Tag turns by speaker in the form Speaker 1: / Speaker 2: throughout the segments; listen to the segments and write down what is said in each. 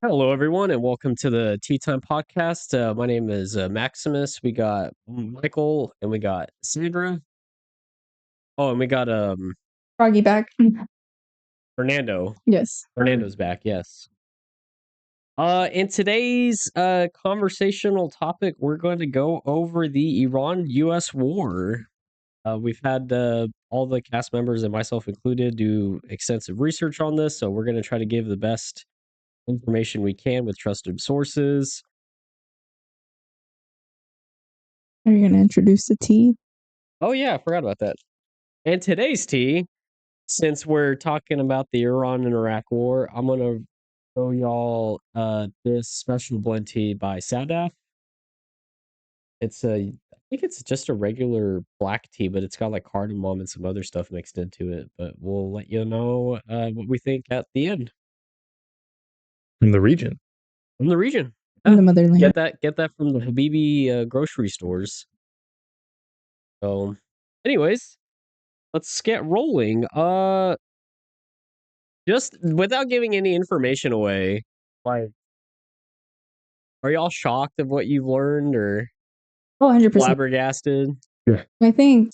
Speaker 1: Hello, everyone, and welcome to the TeaTime Podcast. My name is Maximus. We got Michael, and we got Sandra. Oh, and we got
Speaker 2: Froggy back.
Speaker 1: Fernando.
Speaker 2: Yes.
Speaker 1: Fernando's back. Yes. In today's conversational topic, we're going to go over the Iran-U.S. war. We've had all the cast members and myself included do extensive research on this, so we're going to try to give the best information we can with trusted sources.
Speaker 2: Are you going to introduce the tea?
Speaker 1: Oh, yeah, I forgot about that. And today's tea, since we're talking about the Iran and Iraq war, I'm going to show y'all this special blend tea by Sadaf. I think it's just a regular black tea, but it's got like cardamom and some other stuff mixed into it. But we'll let you know what we think at the end.
Speaker 3: From the region.
Speaker 1: From the region.
Speaker 2: From the motherland.
Speaker 1: Get that from the Habibi grocery stores. So, anyways, let's get rolling. Just without giving any information away, like, are y'all shocked of what you've learned or
Speaker 2: 100%.
Speaker 1: flabbergasted?
Speaker 3: Yeah.
Speaker 2: I think,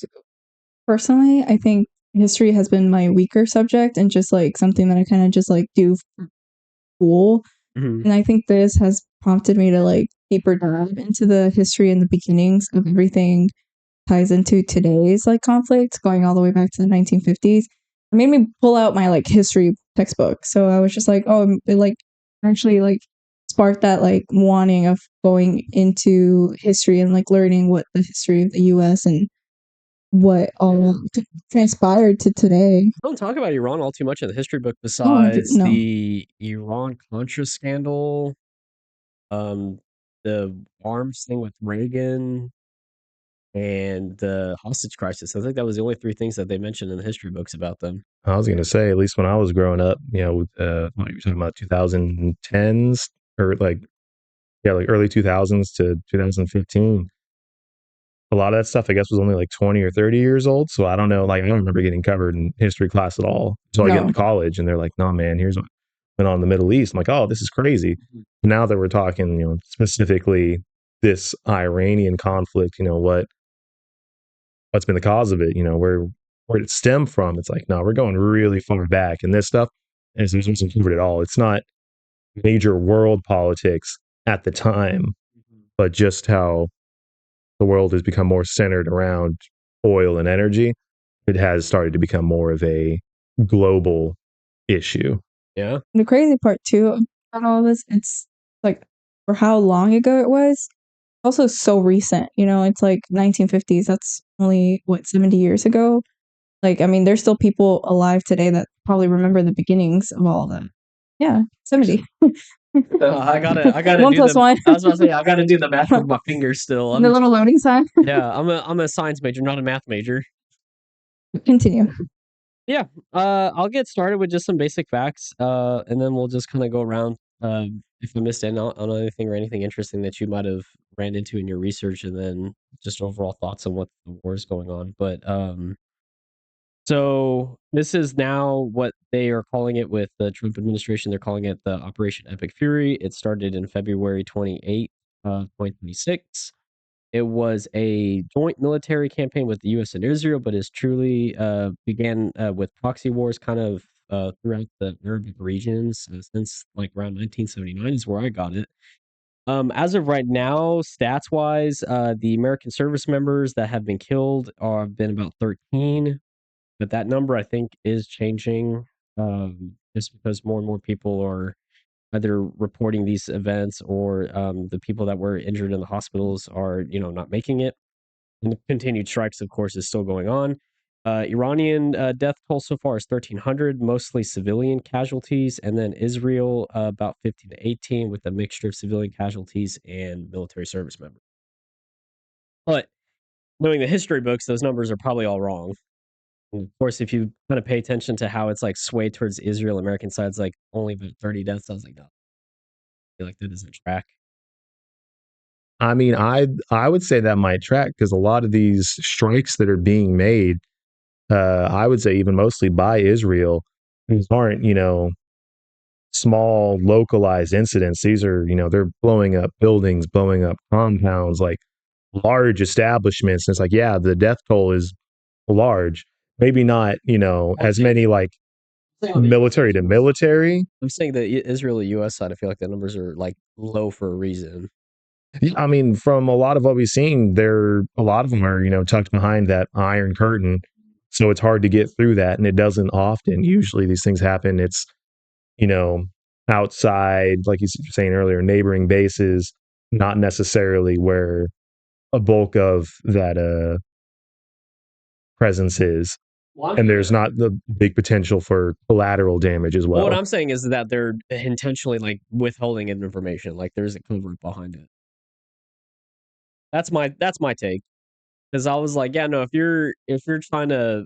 Speaker 2: personally, history has been my weaker subject and just like something that I kind of just like do for school.
Speaker 1: Mm-hmm.
Speaker 2: And I think this has prompted me to like deeper dive into the history and the beginnings of everything ties into today's like conflict going all the way back to the 1950s. It made me pull out my like history textbook. So I was just like, oh, it like actually like sparked that like wanting of going into history and like learning what the history of the U.S. and what all transpired to today.
Speaker 1: I don't talk about Iran all too much in the history book besides the Iran-Contra scandal, the arms thing with Reagan, and the hostage crisis. I think that was the only three things that they mentioned in the history books about them.
Speaker 3: I was going to say, at least when I was growing up, you're talking about 2010s or like early 2000s to 2015. A lot of that stuff, I guess, was only like 20 or 30 years old. So I don't know. Like, I don't remember getting covered in history class at all. So I get into college and they're like, no, man, here's what went on in the Middle East. I'm like, oh, this is crazy. Mm-hmm. Now that we're talking, specifically this Iranian conflict, what's been the cause of it, where it stemmed from. It's like, no, we're going really far back. And this stuff is wasn't covered at all. It's not major world politics at the time, but just how the world has become more centered around oil and energy. It has started to become more of a global issue.
Speaker 1: Yeah.
Speaker 2: The crazy part too about all of this, it's like for how long ago it was, also so recent. It's like 1950s. That's only 70 years ago. Like, I mean, there's still people alive today that probably remember the beginnings of all of them. Yeah, 70.
Speaker 1: I gotta
Speaker 2: 1 plus 1.
Speaker 1: I was about to say I gotta do the math with my fingers still.
Speaker 2: The little loading sign.
Speaker 1: Yeah, I'm a science major, not a math major.
Speaker 2: Continue.
Speaker 1: Yeah, I'll get started with just some basic facts, and then we'll just kind of go around. If I missed on anything or anything interesting that you might have ran into in your research, and then just overall thoughts on what the war is going on. But so this is now what they are calling it with the Trump administration. They're calling it the Operation Epic Fury. It started in February 28th, 2026. It was a joint military campaign with the U.S. and Israel, but is truly began with proxy wars kind of throughout the Arabic regions since like around 1979 is where I got it. As of right now, stats-wise, the American service members that have been killed have been about 13, but that number I think is changing just because more and more people are either reporting these events or the people that were injured in the hospitals are, not making it. And the continued strikes, of course, is still going on. Iranian death toll so far is 1,300, mostly civilian casualties, and then Israel about 15 to 18 with a mixture of civilian casualties and military service members. But knowing the history books, those numbers are probably all wrong. And of course, if you kind of pay attention to how it's like swayed towards Israel, American side's like only about 30 deaths. I was like, no, I feel like that doesn't track.
Speaker 3: I mean, I would say that might track because a lot of these strikes that are being made, I would say even mostly by Israel, these aren't, small localized incidents. These are, they're blowing up buildings, blowing up compounds, like large establishments. And it's like, yeah, the death toll is large. Maybe not, as many like military to military.
Speaker 1: I'm saying the Israel-U.S. side, I feel like the numbers are like low for a reason.
Speaker 3: I mean, from a lot of what we've seen, a lot of them are, tucked behind that iron curtain. So it's hard to get through that. And it doesn't often. Usually these things happen. It's, you know, outside, like you were saying earlier, neighboring bases, not necessarily where a bulk of that presence is. And there's not the big potential for collateral damage as well.
Speaker 1: What I'm saying is that they're intentionally like withholding information, like there's a cover behind it. That's my take. Because I was like, yeah, no, if you're trying to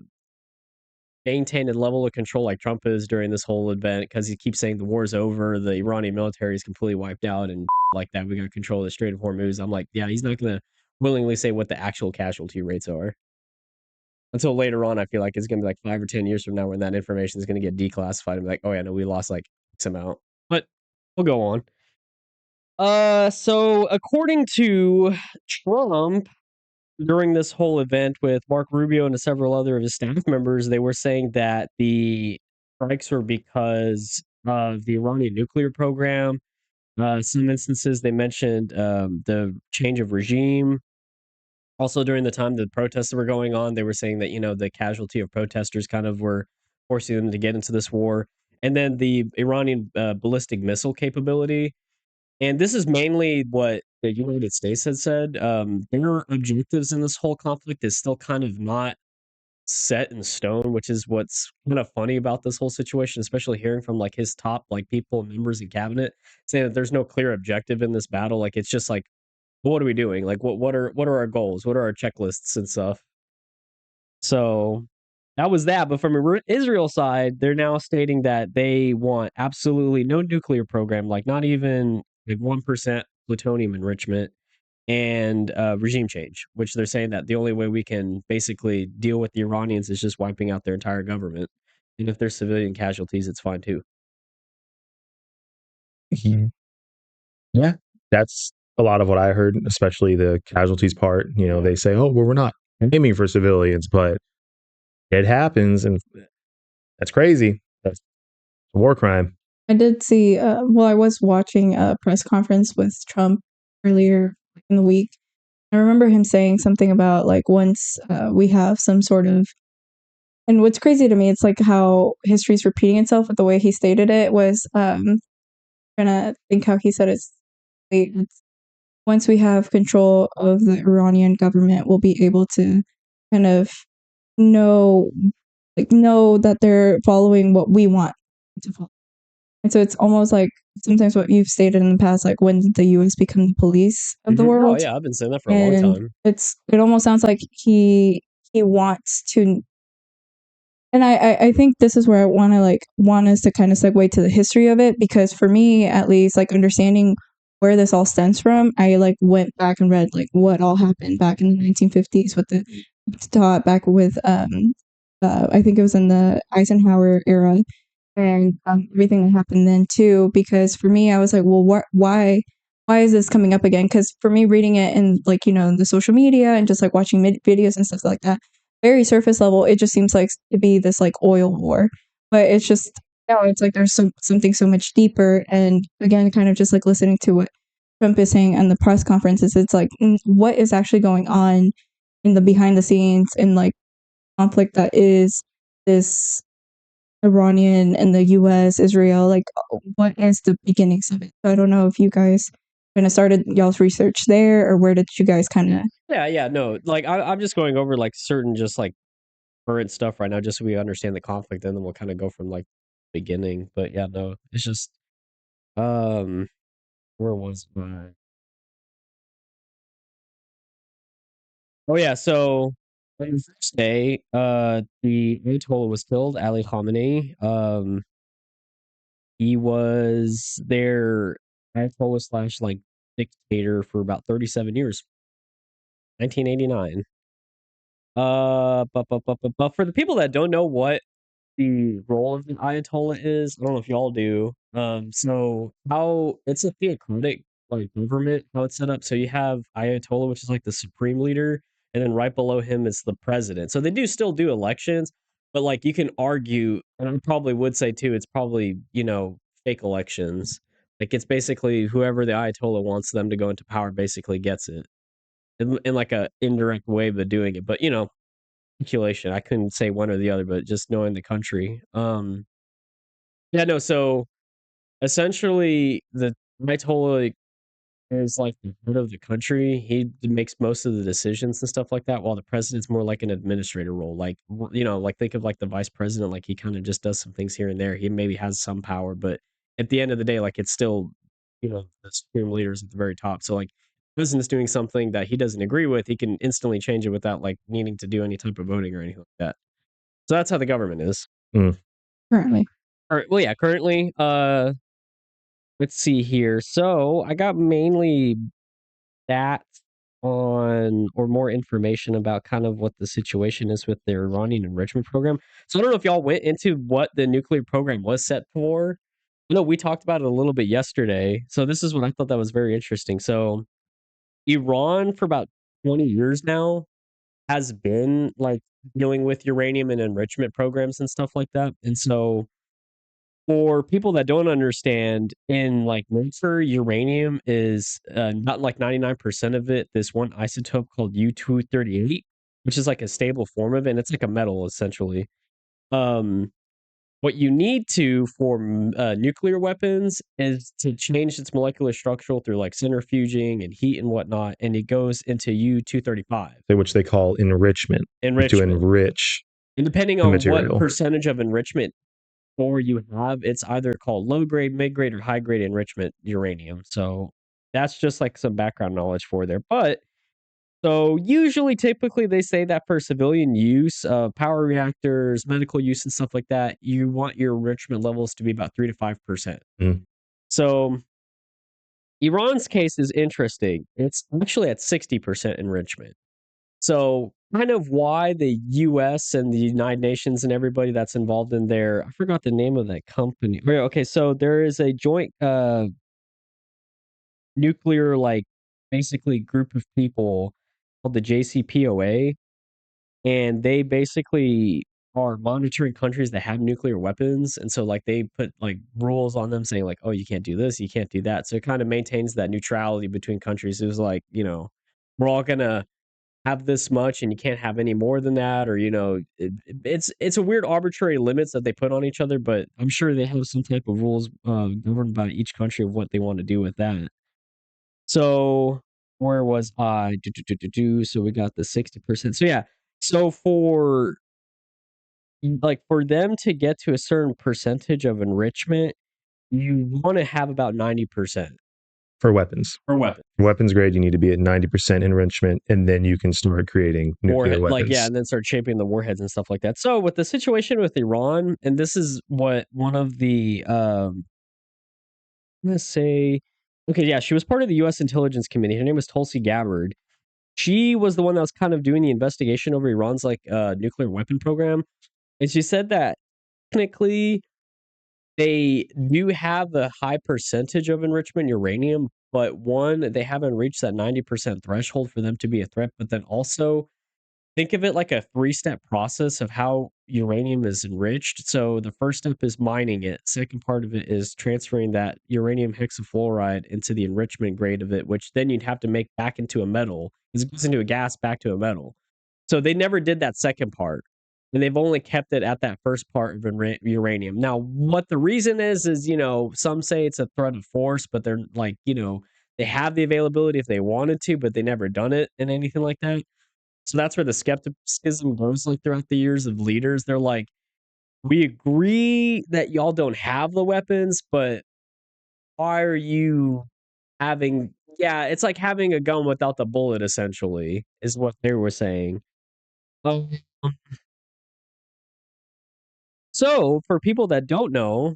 Speaker 1: maintain a level of control like Trump is during this whole event, because he keeps saying the war's over, the Iranian military is completely wiped out, and like that, we got control of the Strait of Hormuz. I'm like, yeah, he's not gonna willingly say what the actual casualty rates are until later on. I feel like it's gonna be like 5 or 10 years from now when that information is gonna get declassified and be like, oh yeah, no, we lost like X amount. But we'll go on. So according to Trump, during this whole event with Mark Rubio and several other of his staff members, they were saying that the strikes were because of the Iranian nuclear program. Some instances they mentioned the change of regime. Also, during the time the protests were going on, they were saying that, the casualty of protesters kind of were forcing them to get into this war. And then the Iranian ballistic missile capability. And this is mainly what the United States had said. Their objectives in this whole conflict is still kind of not set in stone, which is what's kind of funny about this whole situation, especially hearing from like his top like people and members in cabinet saying that there's no clear objective in this battle. Like it's just like, what are we doing? Like what are our goals? What are our checklists and stuff? So that was that. But from Israel side, they're now stating that they want absolutely no nuclear program, like not even like 1% plutonium enrichment and regime change, which they're saying that the only way we can basically deal with the Iranians is just wiping out their entire government. And if there's civilian casualties, it's fine too.
Speaker 3: Yeah, that's a lot of what I heard, especially the casualties part. They say, oh, well, we're not aiming for civilians, but it happens. And that's crazy. That's a war crime.
Speaker 2: I did see, I was watching a press conference with Trump earlier in the week. I remember him saying something about like once we have some sort of, and what's crazy to me, it's like how history's repeating itself with the way he stated it was, trying to think how he said it's once we have control of the Iranian government, we'll be able to kind of know that they're following what we want to follow. And so it's almost like sometimes what you've stated in the past, like when the U.S. become the police of the world.
Speaker 1: Oh yeah, I've been saying that for a long time.
Speaker 2: It almost sounds like he wants to. And I think this is where I want us to kind of segue to the history of it, because for me at least, like understanding where this all stems from, I like went back and read like what all happened back in the 1950s with the taught back with I think it was in the Eisenhower era, and everything that happened then too. Because for me, I was like, well, why is this coming up again? Because for me, reading it in like the social media and just like watching videos and stuff like that, very surface level, it just seems like to be this like oil war. But it's just no, it's like there's something so much deeper. And again, kind of just like listening to what Trump is saying on the press conferences, it's like what is actually going on in the behind the scenes and like conflict that is this Iranian and the U.S., Israel, like what is the beginnings of it? So I don't know if you guys kind of started y'all's research there, or where did you guys kind of?
Speaker 1: Yeah, no, like I'm just going over like certain just like current stuff right now, just so we understand the conflict, and then we'll kind of go from like beginning. But yeah, no, it's just where was my? Oh yeah, so on the first day, the Ayatollah was killed, Ali Khamenei. He was their Ayatollah slash like dictator for about 37 years, 1989. But for the people that don't know what the role of the Ayatollah is. I don't know if y'all do. So how it's a theocratic like government, how it's set up. So you have Ayatollah, which is like the supreme leader, and then right below him is the president. So they do still do elections, but like you can argue, and I probably would say too, it's probably, fake elections. Like it's basically whoever the Ayatollah wants them to go into power basically gets it. In like a indirect way of doing it. But speculation. I couldn't say one or the other, but just knowing the country. Yeah, no, so essentially the Ayatollah is like the head of the country. He makes most of the decisions and stuff like that, while the president's more like an administrator role. Like like think of like the vice president, like he kind of just does some things here and there. He maybe has some power, but at the end of the day, like it's still, the supreme leaders at the very top. So like the president's doing something that he doesn't agree with, he can instantly change it without like needing to do any type of voting or anything like that. So that's how the government is.
Speaker 2: Currently.
Speaker 1: All right, well, yeah, currently, let's see here. So I got mainly that on or more information about kind of what the situation is with the Iranian enrichment program. So I don't know if y'all went into what the nuclear program was set for. We talked about it a little bit yesterday. So this is what I thought that was very interesting. So Iran for about 20 years now has been like dealing with uranium and enrichment programs and stuff like that. And so for people that don't understand, in like nature, uranium is not like 99% of it. This one isotope called U-238, which is like a stable form of it, and it's like a metal essentially. Um, what you need to for nuclear weapons is to change its molecular structure through like centrifuging and heat and whatnot, and it goes into U-235
Speaker 3: which they call enrichment. To enrich
Speaker 1: and depending
Speaker 3: the
Speaker 1: on
Speaker 3: material.
Speaker 1: what percentage of enrichment or you have, it's either called low grade, mid grade, or high grade enrichment uranium. So that's just like some background knowledge for there. But so usually, typically, they say that for civilian use, power reactors, medical use, and stuff like that, you want your enrichment levels to be about 3 to 5%. So Iran's case is interesting. It's actually at 60% enrichment. So, kind of why the US and the United Nations and everybody that's involved in there, I forgot the name of that company. Okay, so there is a joint nuclear, like basically group of people called the JCPOA, and they basically are monitoring countries that have nuclear weapons. And so, like, they put like rules on them saying, like, oh, you can't do this, you can't do that. So, it kind of maintains that neutrality between countries. It was like, we're all gonna have this much and you can't have any more than that, or it's a weird arbitrary limits that they put on each other, but I'm sure they have some type of rules governed by each country of what they want to do with that. So where was I? So we got the 60%. So yeah, so for them to get to a certain percentage of enrichment, you want to have about 90%
Speaker 3: for weapons. Weapons grade, you need to be at 90% enrichment, and then you can start creating nuclear weapons.
Speaker 1: And then start shaping the warheads and stuff like that. So with the situation with Iran, and this is what one of the let's say, okay, yeah, she was part of the U.S. Intelligence Committee. Her name was Tulsi Gabbard. She was the one that was kind of doing the investigation over Iran's like nuclear weapon program, and she said that technically they do have a high percentage of enrichment uranium, but one, they haven't reached that 90% threshold for them to be a threat. But then also, think of it like a three-step process of how uranium is enriched. So the first step is mining it. Second part of it is transferring that uranium hexafluoride into the enrichment grade of it, which then you'd have to make back into a metal. It goes into a gas back to a metal. So they never did that second part. And they've only kept it at that first part of uranium. Now, what the reason is, some say it's a threat of force, but they're like, they have the availability if they wanted to, but they never done it and anything like that. So that's where the skepticism goes like throughout the years of leaders. They're like, we agree that y'all don't have the weapons, but why are you having, yeah, it's like having a gun without the bullet, essentially, is what they were saying. Um, so for people that don't know,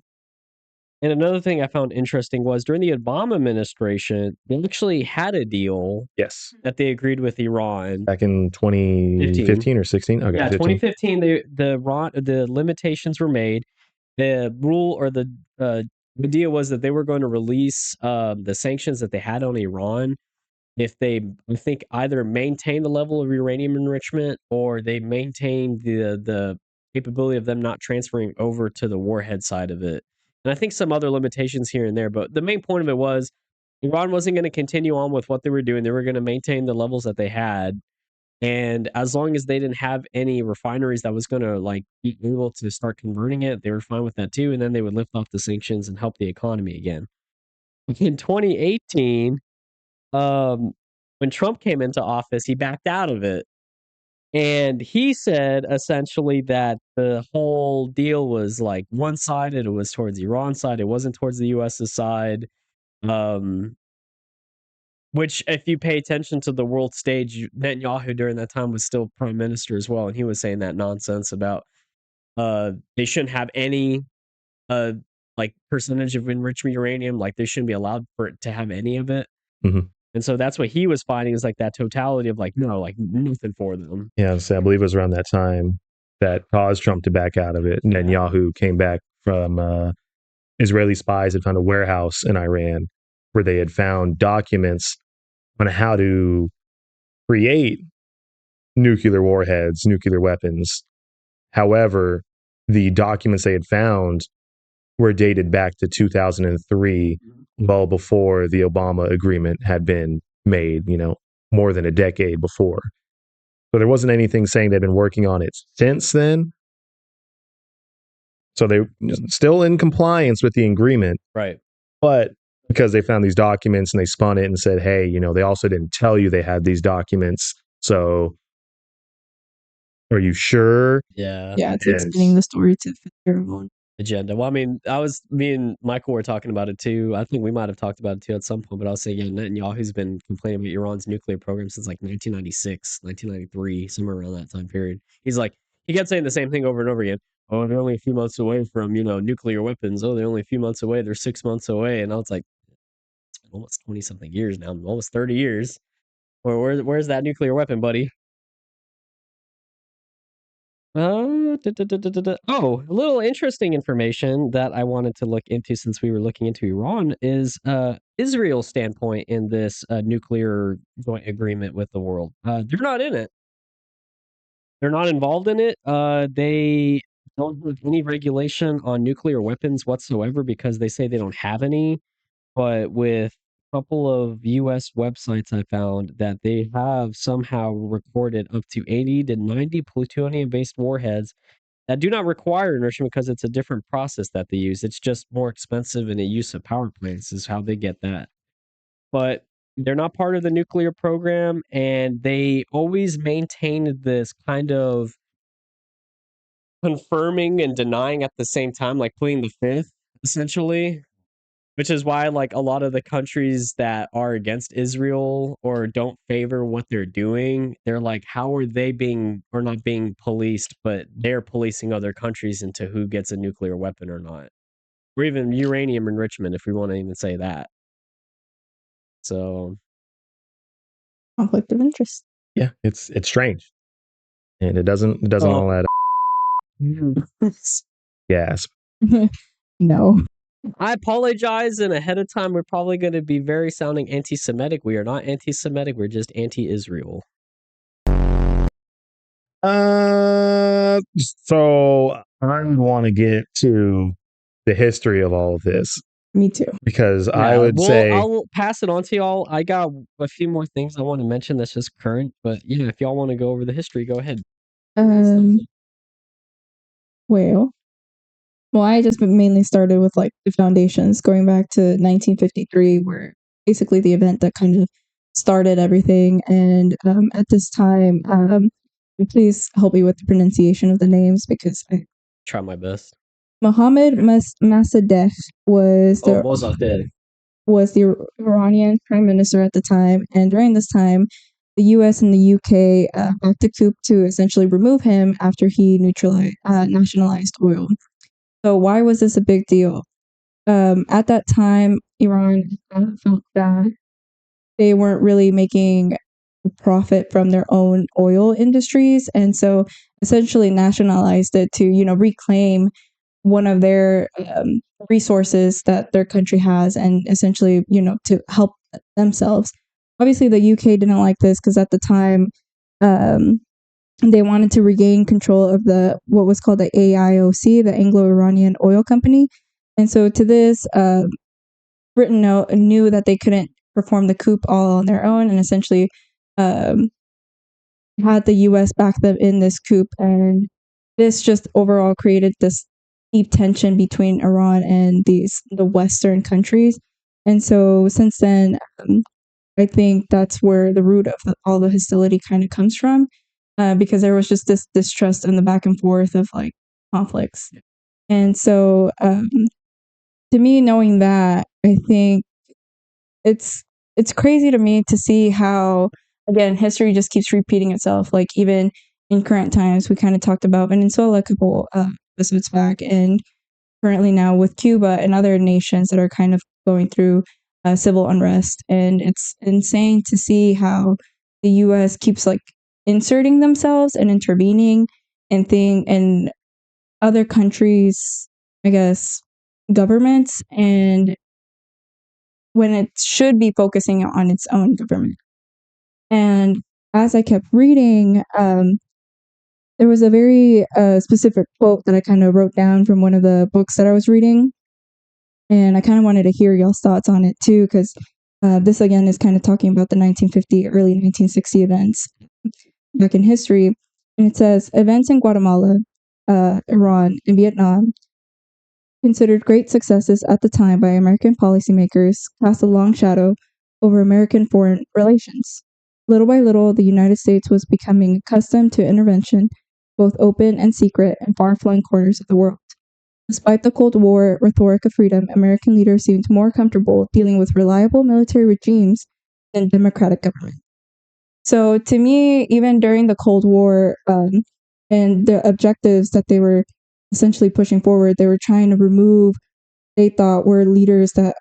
Speaker 1: And another thing I found interesting was during the Obama administration, they actually had a deal
Speaker 3: Yes.
Speaker 1: that they agreed with Iran.
Speaker 3: Back in 2015 or 16? Okay,
Speaker 1: Yeah,
Speaker 3: 15.
Speaker 1: 2015, the limitations were made. The rule or the idea was that they were going to release the sanctions that they had on Iran if they, I think, either maintain the level of uranium enrichment or they maintain the capability of them not transferring over to the warhead side of it. And I think some other limitations here and there, but the main point of it was Iran wasn't going to continue on with what they were doing. They were going to maintain the levels that they had. And as long as they didn't have any refineries that was going to like be able to start converting it, they were fine with that too. And then they would lift off the sanctions and help the economy again. In 2018, when Trump came into office, he backed out of it. And he said essentially that the whole deal was like one sided. It was towards the Iran side. It wasn't towards the US's side. Which, if you pay attention to the world stage, Netanyahu during that time was still prime minister as well, and he was saying that nonsense about they shouldn't have any uh like percentage of enrichment uranium, like they shouldn't be allowed for it to have any of it.
Speaker 3: Mhm.
Speaker 1: And so that's what he was finding is like that totality of like no, like nothing for them.
Speaker 3: Yeah, so I believe it was around that time that caused Trump to back out of it. Netanyahu came back from Israeli spies had found a warehouse in Iran where they had found documents on how to create nuclear warheads, nuclear weapons. However, the documents they had found were dated back to 2003, well before the Obama agreement had been made, more than a decade before. So there wasn't anything saying they've been working on it since then. So they're still in compliance with the agreement.
Speaker 1: Right.
Speaker 3: But because they found these documents and they spun it and said, hey, they also didn't tell you they had these documents. So are you sure?
Speaker 1: Yeah.
Speaker 2: Yeah, it's explaining the story to fit their own
Speaker 1: agenda. Well, I mean, me and Michael were talking about it too. I think we might have talked about it too at some point, but I was saying, yeah, Netanyahu's been complaining about Iran's nuclear program since like 1996, 1993, somewhere around that time period. He's like, he kept saying the same thing over and over again. Oh, they're only a few months away from, nuclear weapons. Oh, they're only a few months away. They're 6 months away. And I was like, it's been almost 20 something years now, almost 30 years. Where's that nuclear weapon, buddy? Oh, a little interesting information that I wanted to look into since we were looking into Iran is Israel's standpoint in this nuclear joint agreement with the world. They're not in it. They're not involved in it. They don't have any regulation on nuclear weapons whatsoever because they say they don't have any. But with a couple of US websites, I found that they have somehow recorded up to 80 to 90 plutonium-based warheads that do not require enrichment because it's a different process that they use. It's just more expensive in the use of power plants is how they get that. But they're not part of the nuclear program, and they always maintained this kind of confirming and denying at the same time, like pleading the fifth, essentially. Which is why, like, a lot of the countries that are against Israel or don't favor what they're doing, they're like, how are they being or not being policed, but they're policing other countries into who gets a nuclear weapon or not, or even uranium enrichment, if we want to even say that. So,
Speaker 2: conflict of interest.
Speaker 3: Yeah, it's strange, and it doesn't all add up. Gasp.
Speaker 2: No.
Speaker 1: I apologize in ahead of time. We're probably going to be very sounding anti-Semitic. We are not anti-Semitic. We're just anti-Israel.
Speaker 3: So I want to get to the history of all of this.
Speaker 2: Me too.
Speaker 3: Because I would say
Speaker 1: I'll pass it on to y'all. I got a few more things I want to mention that's just current, but yeah, if y'all want to go over the history, go ahead.
Speaker 2: Well, I just mainly started with like the foundations going back to 1953, where basically the event that kind of started everything. And at this time, please help me with the pronunciation of the names because I
Speaker 1: try my best.
Speaker 2: Mohammad Mossadegh was the Iranian prime minister at the time, and during this time, the U.S. and the U.K. backed a coup to essentially remove him after he nationalized oil. So why was this a big deal? At that time, Iran felt that they weren't really making a profit from their own oil industries, and so essentially nationalized it to, reclaim one of their resources that their country has, and essentially, to help themselves. Obviously, the UK didn't like this because at the time, um, they wanted to regain control of the what was called the AIOC, the Anglo-Iranian Oil Company, and so to this, Britain knew that they couldn't perform the coup all on their own, and essentially um, had the U.S. back them in this coup, and this just overall created this deep tension between Iran and the Western countries. And so since then, I think that's where the root of all the hostility kind of comes from, because there was just this distrust and the back and forth of like conflicts. And so to me, knowing that, I think it's it's crazy to me to see how, again, history just keeps repeating itself. Like even in current times, we kind of talked about Venezuela a couple episodes back, and currently now with Cuba and other nations that are kind of going through civil unrest. And it's insane to see how the U.S. keeps like inserting themselves and intervening and other countries, I guess, governments, and when it should be focusing on its own government. And as I kept reading, there was a very specific quote that I kind of wrote down from one of the books that I was reading. And I kind of wanted to hear y'all's thoughts on it too, because this again is kind of talking about the 1950, early 1960 events back in history. And it says events in Guatemala, Iran, and Vietnam, considered great successes at the time by American policymakers, cast a long shadow over American foreign relations. Little by little, the United States was becoming accustomed to intervention, both open and secret, in far-flung corners of the world. Despite the Cold War rhetoric of freedom, American leaders seemed more comfortable dealing with reliable military regimes than democratic government. So to me, even during the Cold War, and the objectives that they were essentially pushing forward, they were trying to remove, they thought were leaders that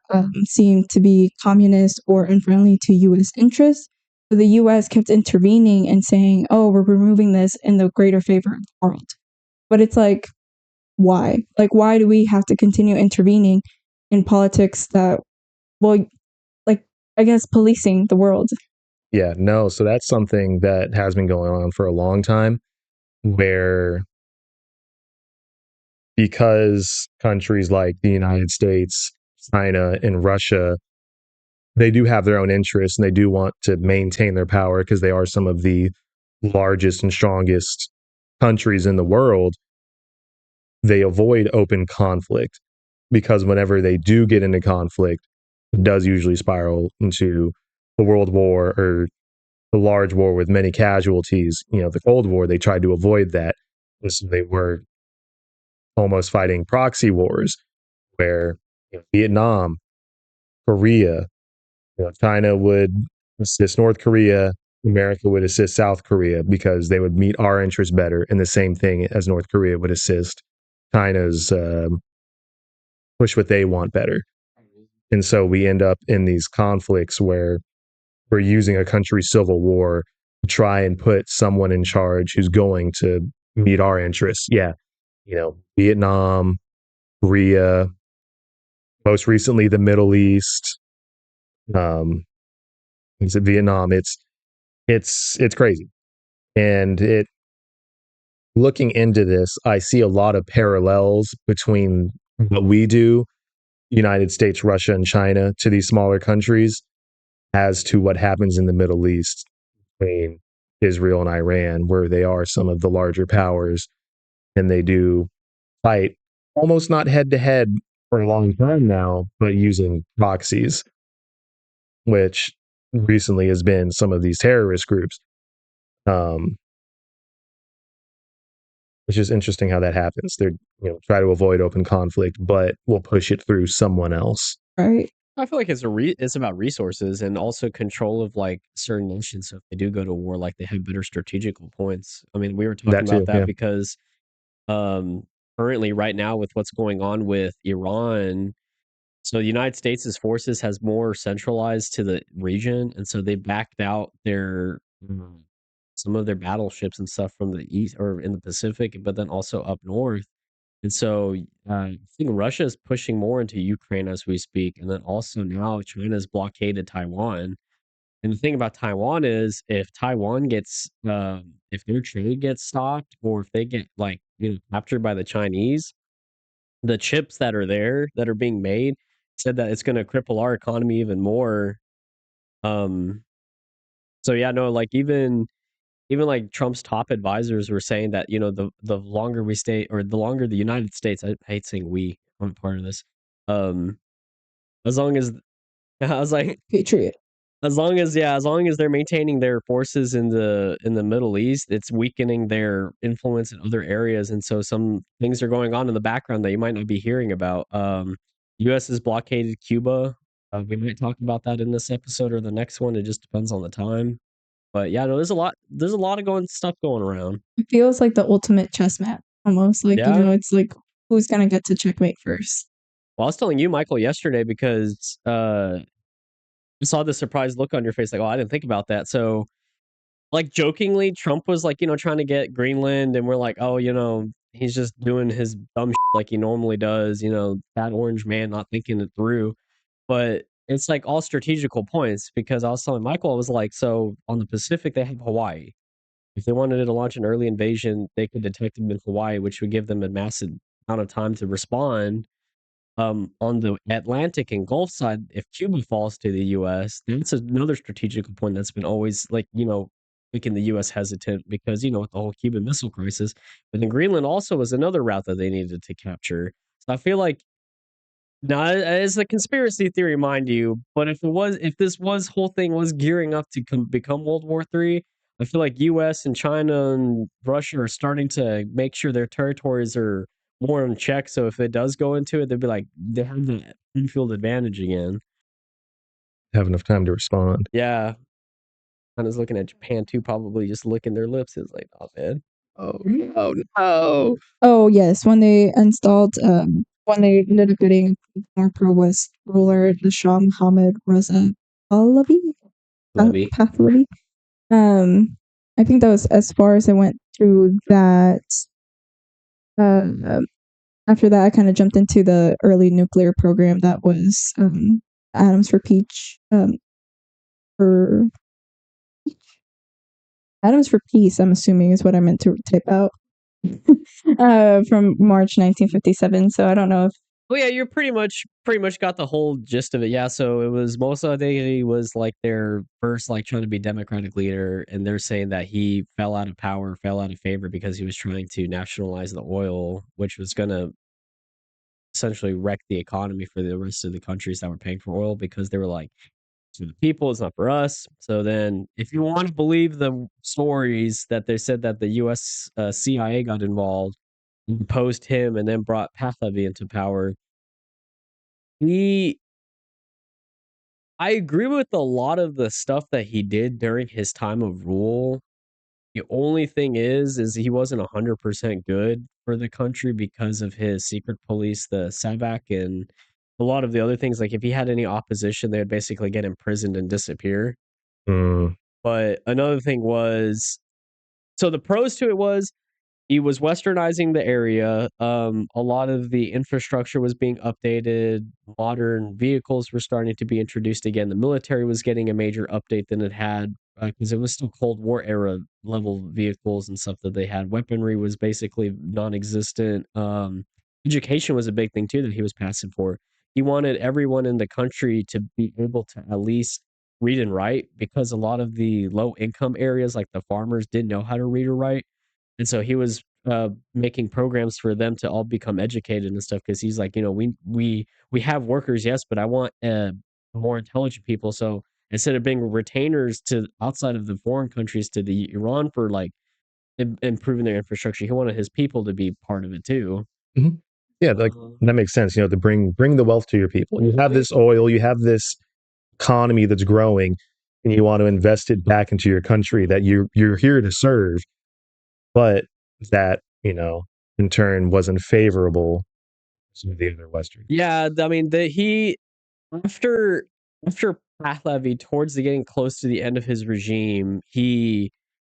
Speaker 2: seemed to be communist or unfriendly to U.S. interests. So the U.S. kept intervening and saying, oh, we're removing this in the greater favor of the world. But it's like, why? Like, why do we have to continue intervening in politics that, well, like, I guess policing the world?
Speaker 3: Yeah, no. So that's something that has been going on for a long time, where because countries like the United States, China, and Russia, they do have their own interests and they do want to maintain their power because they are some of the largest and strongest countries in the world. They avoid open conflict because whenever they do get into conflict, it does usually spiral into a world war or a large war with many casualties. The Cold War, they tried to avoid that. So they were almost fighting proxy wars where Vietnam, Korea, China would assist North Korea, America would assist South Korea because they would meet our interests better. And the same thing as North Korea would assist China's push what they want better. And so we end up in these conflicts where we're using a country's civil war to try and put someone in charge who's going to meet our interests. Yeah. Vietnam, Korea, most recently the Middle East. Is it Vietnam? It's crazy. And looking into this, I see a lot of parallels between what we do, United States, Russia, and China, to these smaller countries as to what happens in the Middle East between Israel and Iran, where they are some of the larger powers and they do fight almost not head to head for a long time now, but using proxies, which recently has been some of these terrorist groups. It's just interesting how that happens. They're try to avoid open conflict, but will push it through someone else.
Speaker 2: Right.
Speaker 1: I feel like it's about resources and also control of like certain nations. So if they do go to war, like they have better strategical points. I mean, we were talking
Speaker 3: That too,
Speaker 1: about that
Speaker 3: yeah.
Speaker 1: because currently, right now, with what's going on with Iran, So the United States' forces has more centralized to the region, and so they backed out their some of their battleships and stuff from the east or in the Pacific, but then also up north. And so I think Russia is pushing more into Ukraine as we speak, and then also now China's blockaded Taiwan. And the thing about Taiwan is, if Taiwan gets, if their trade gets stopped, or if they get like captured by the Chinese, the chips that are there that are being made said that it's going to cripple our economy even more. Um, so yeah, no, like even like Trump's top advisors were saying that the longer we stay, or the longer the United States, I hate saying we, I'm part of this. Um, as long as I was like,
Speaker 2: Patriot.
Speaker 1: as long as they're maintaining their forces in the Middle East, it's weakening their influence in other areas, and so some things are going on in the background that you might not be hearing about. U.S. has blockaded Cuba. We might talk about that in this episode or the next one. It just depends on the time. But yeah, no, there's a lot of stuff going around.
Speaker 2: It feels like the ultimate chess match, almost like
Speaker 1: Yeah.
Speaker 2: it's like who's gonna get to checkmate first.
Speaker 1: Well, I was telling you, Michael, yesterday because I saw the surprised look on your face, like, oh, I didn't think about that. So, like, jokingly, Trump was like, trying to get Greenland, and we're like, oh, he's just doing his dumb shit like he normally does. That orange man not thinking it through. But it's like all strategical points, because I was telling Michael, I was like, so on the Pacific they have Hawaii. If they wanted to launch an early invasion, they could detect them in Hawaii, which would give them a massive amount of time to respond. On the Atlantic and Gulf side, if Cuba falls to the U.S., that's another strategical point that's been always making the U.S. hesitant, because with the whole Cuban Missile Crisis. But then Greenland also was another route that they needed to capture. So I feel like, now, it's a conspiracy theory, mind you, but if this whole thing was gearing up to become World War III, I feel like U.S. and China and Russia are starting to make sure their territories are more in check. So if it does go into it, they'd be like, they have the home field advantage again.
Speaker 3: Have enough time to respond.
Speaker 1: Yeah. I was looking at Japan too, probably just licking their lips. It's like, oh man.
Speaker 3: Oh no, no.
Speaker 2: Oh yes, when they installed, when they ended up getting a more pro-West ruler, the Shah Muhammad Reza
Speaker 1: Levy.
Speaker 2: Pahlavi. I think that was as far as I went through that. After that, I kind of jumped into the early nuclear program that was Atoms for Peace. For Atoms for Peace, I'm assuming is what I meant to type out. From March 1957. So I don't know if.
Speaker 1: Oh yeah, you're pretty much got the whole gist of it. Yeah, so it was Mossadegh was like their first trying to be Democratic leader, and they're saying that he fell out of power, fell out of favor because he was trying to nationalize the oil, which was gonna essentially wreck the economy for the rest of the countries that were paying for oil, because they were like, it's for the people, it's not for us. So then, if you want to believe the stories that they said that the U.S. CIA got involved, deposed him, and then brought Pahlavi into power. I agree with a lot of the stuff that he did during his time of rule. The only thing is he wasn't 100% good for the country because of his secret police, the SAVAK, and a lot of the other things. Like, if he had any opposition, they would basically get imprisoned and disappear. But another thing was, so the pros to it was, he was westernizing the area. A lot of the infrastructure was being updated. Modern vehicles were starting to be introduced again. The military was getting a major update than it had, because it was still Cold War era level vehicles and stuff that they had. Weaponry was basically non-existent. Education was a big thing too that he was passing for. He wanted everyone in the country to be able to at least read and write, because a lot of the low income areas, like the farmers, didn't know how to read or write. And so he was making programs for them to all become educated and stuff, because he's like, we have workers, yes, but I want more intelligent people. So instead of being retainers to outside of the foreign countries to the Iran for improving their infrastructure, he wanted his people to be part of it too.
Speaker 3: Mm-hmm. Yeah, like that makes sense. To bring the wealth to your people. You have this oil, you have this economy that's growing, and you want to invest it back into your country that you're here to serve. But that, in turn wasn't favorable some of the other Western.
Speaker 1: Yeah, I mean, after Pahlavi, towards the getting close to the end of his regime, he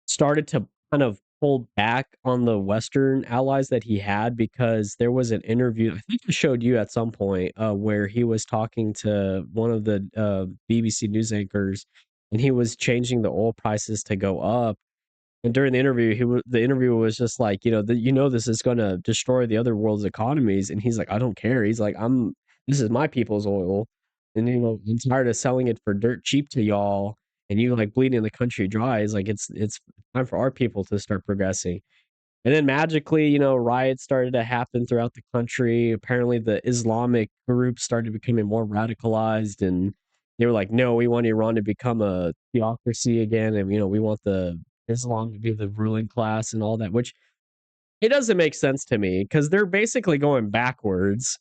Speaker 1: started to kind of pull back on the Western allies that he had, because there was an interview, I think I showed you at some point, where he was talking to one of the BBC news anchors, and he was changing the oil prices to go up. And during the interview, the interviewer was just like, this is going to destroy the other world's economies. And he's like, I don't care. He's like, this is my people's oil. And, I'm tired of selling it for dirt cheap to y'all. And you like bleeding the country dry. It's like, it's time for our people to start progressing. And then magically, riots started to happen throughout the country. Apparently, the Islamic groups started becoming more radicalized, and they were like, "No, we want Iran to become a theocracy again, and we want the Islam to be the ruling class and all that." Which it doesn't make sense to me, because they're basically going backwards.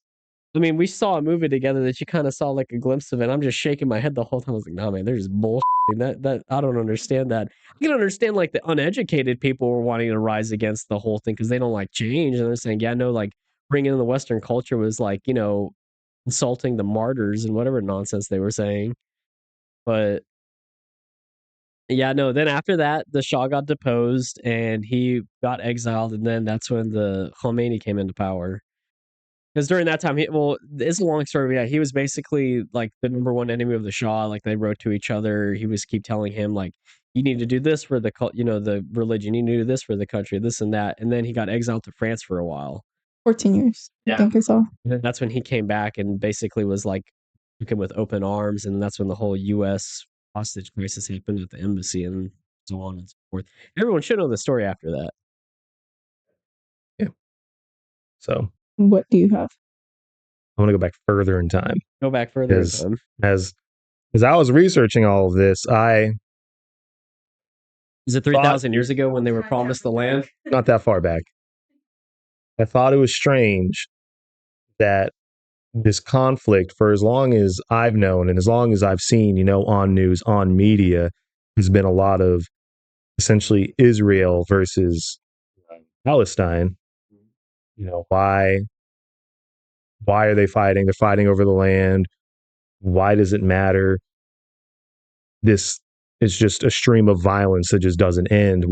Speaker 1: I mean, we saw a movie together that you kind of saw like a glimpse of it. I'm just shaking my head the whole time. I was like, "No, man, they're just bullshit." That I don't understand that. I can understand like the uneducated people were wanting to rise against the whole thing because they don't like change, and they're saying, "Yeah, no, like bringing in the Western culture was like insulting the martyrs and whatever nonsense they were saying." But yeah, no. Then after that, the Shah got deposed and he got exiled, and then that's when the Khomeini came into power. Because during that time, it's a long story. But yeah, he was basically like the number one enemy of the Shah. Like they wrote to each other. He was keep telling him like, "You need to do this for the the religion. You need to do this for the country. This and that." And then he got exiled to France for a while.
Speaker 2: 14 years, I think I saw.
Speaker 1: And then that's when he came back and basically was like looking with open arms. And that's when the whole U.S. hostage crisis happened at the embassy and so on and so forth. Everyone should know the story after that.
Speaker 3: Yeah. So
Speaker 2: What do you have?
Speaker 3: I want to go back further in time.
Speaker 1: Go back further in time.
Speaker 3: As I was researching all of this,
Speaker 1: Is it 3,000 years ago when they were promised the land?
Speaker 3: Not that far back. I thought it was strange that this conflict, for as long as I've known and as long as I've seen, on news, on media, has been a lot of essentially Israel versus Palestine. Why are they fighting? They're fighting over the land. Why does it matter? This is just a stream of violence that just doesn't end.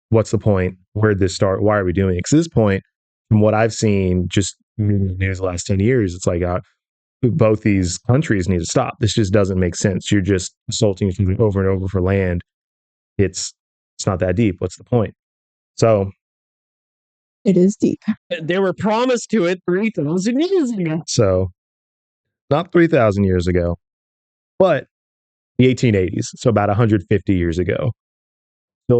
Speaker 3: What's the point? Where did this start? Why are we doing it? Because at this point, from what I've seen, just news the last 10 years, it's like both these countries need to stop. This just doesn't make sense. You're just assaulting each other over and over for land. It's not that deep. What's the point? So
Speaker 2: it is deep.
Speaker 1: They were promised to it 3,000 years ago.
Speaker 3: So not 3,000 years ago, but the 1880s. So about 150 years ago.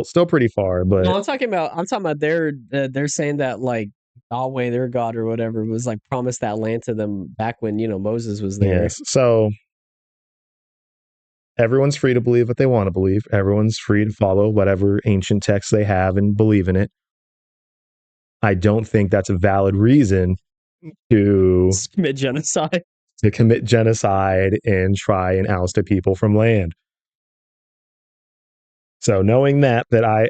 Speaker 3: Still pretty far, but
Speaker 1: no, I'm talking about they're saying that like Yahweh, their God or whatever, was like promised that land to them back when Moses was there.
Speaker 3: Yes. So everyone's free to believe what they want to believe. Everyone's free to follow whatever ancient text they have and believe in it. I don't think that's a valid reason to
Speaker 1: commit genocide.
Speaker 3: And try and oust a people from land. So knowing that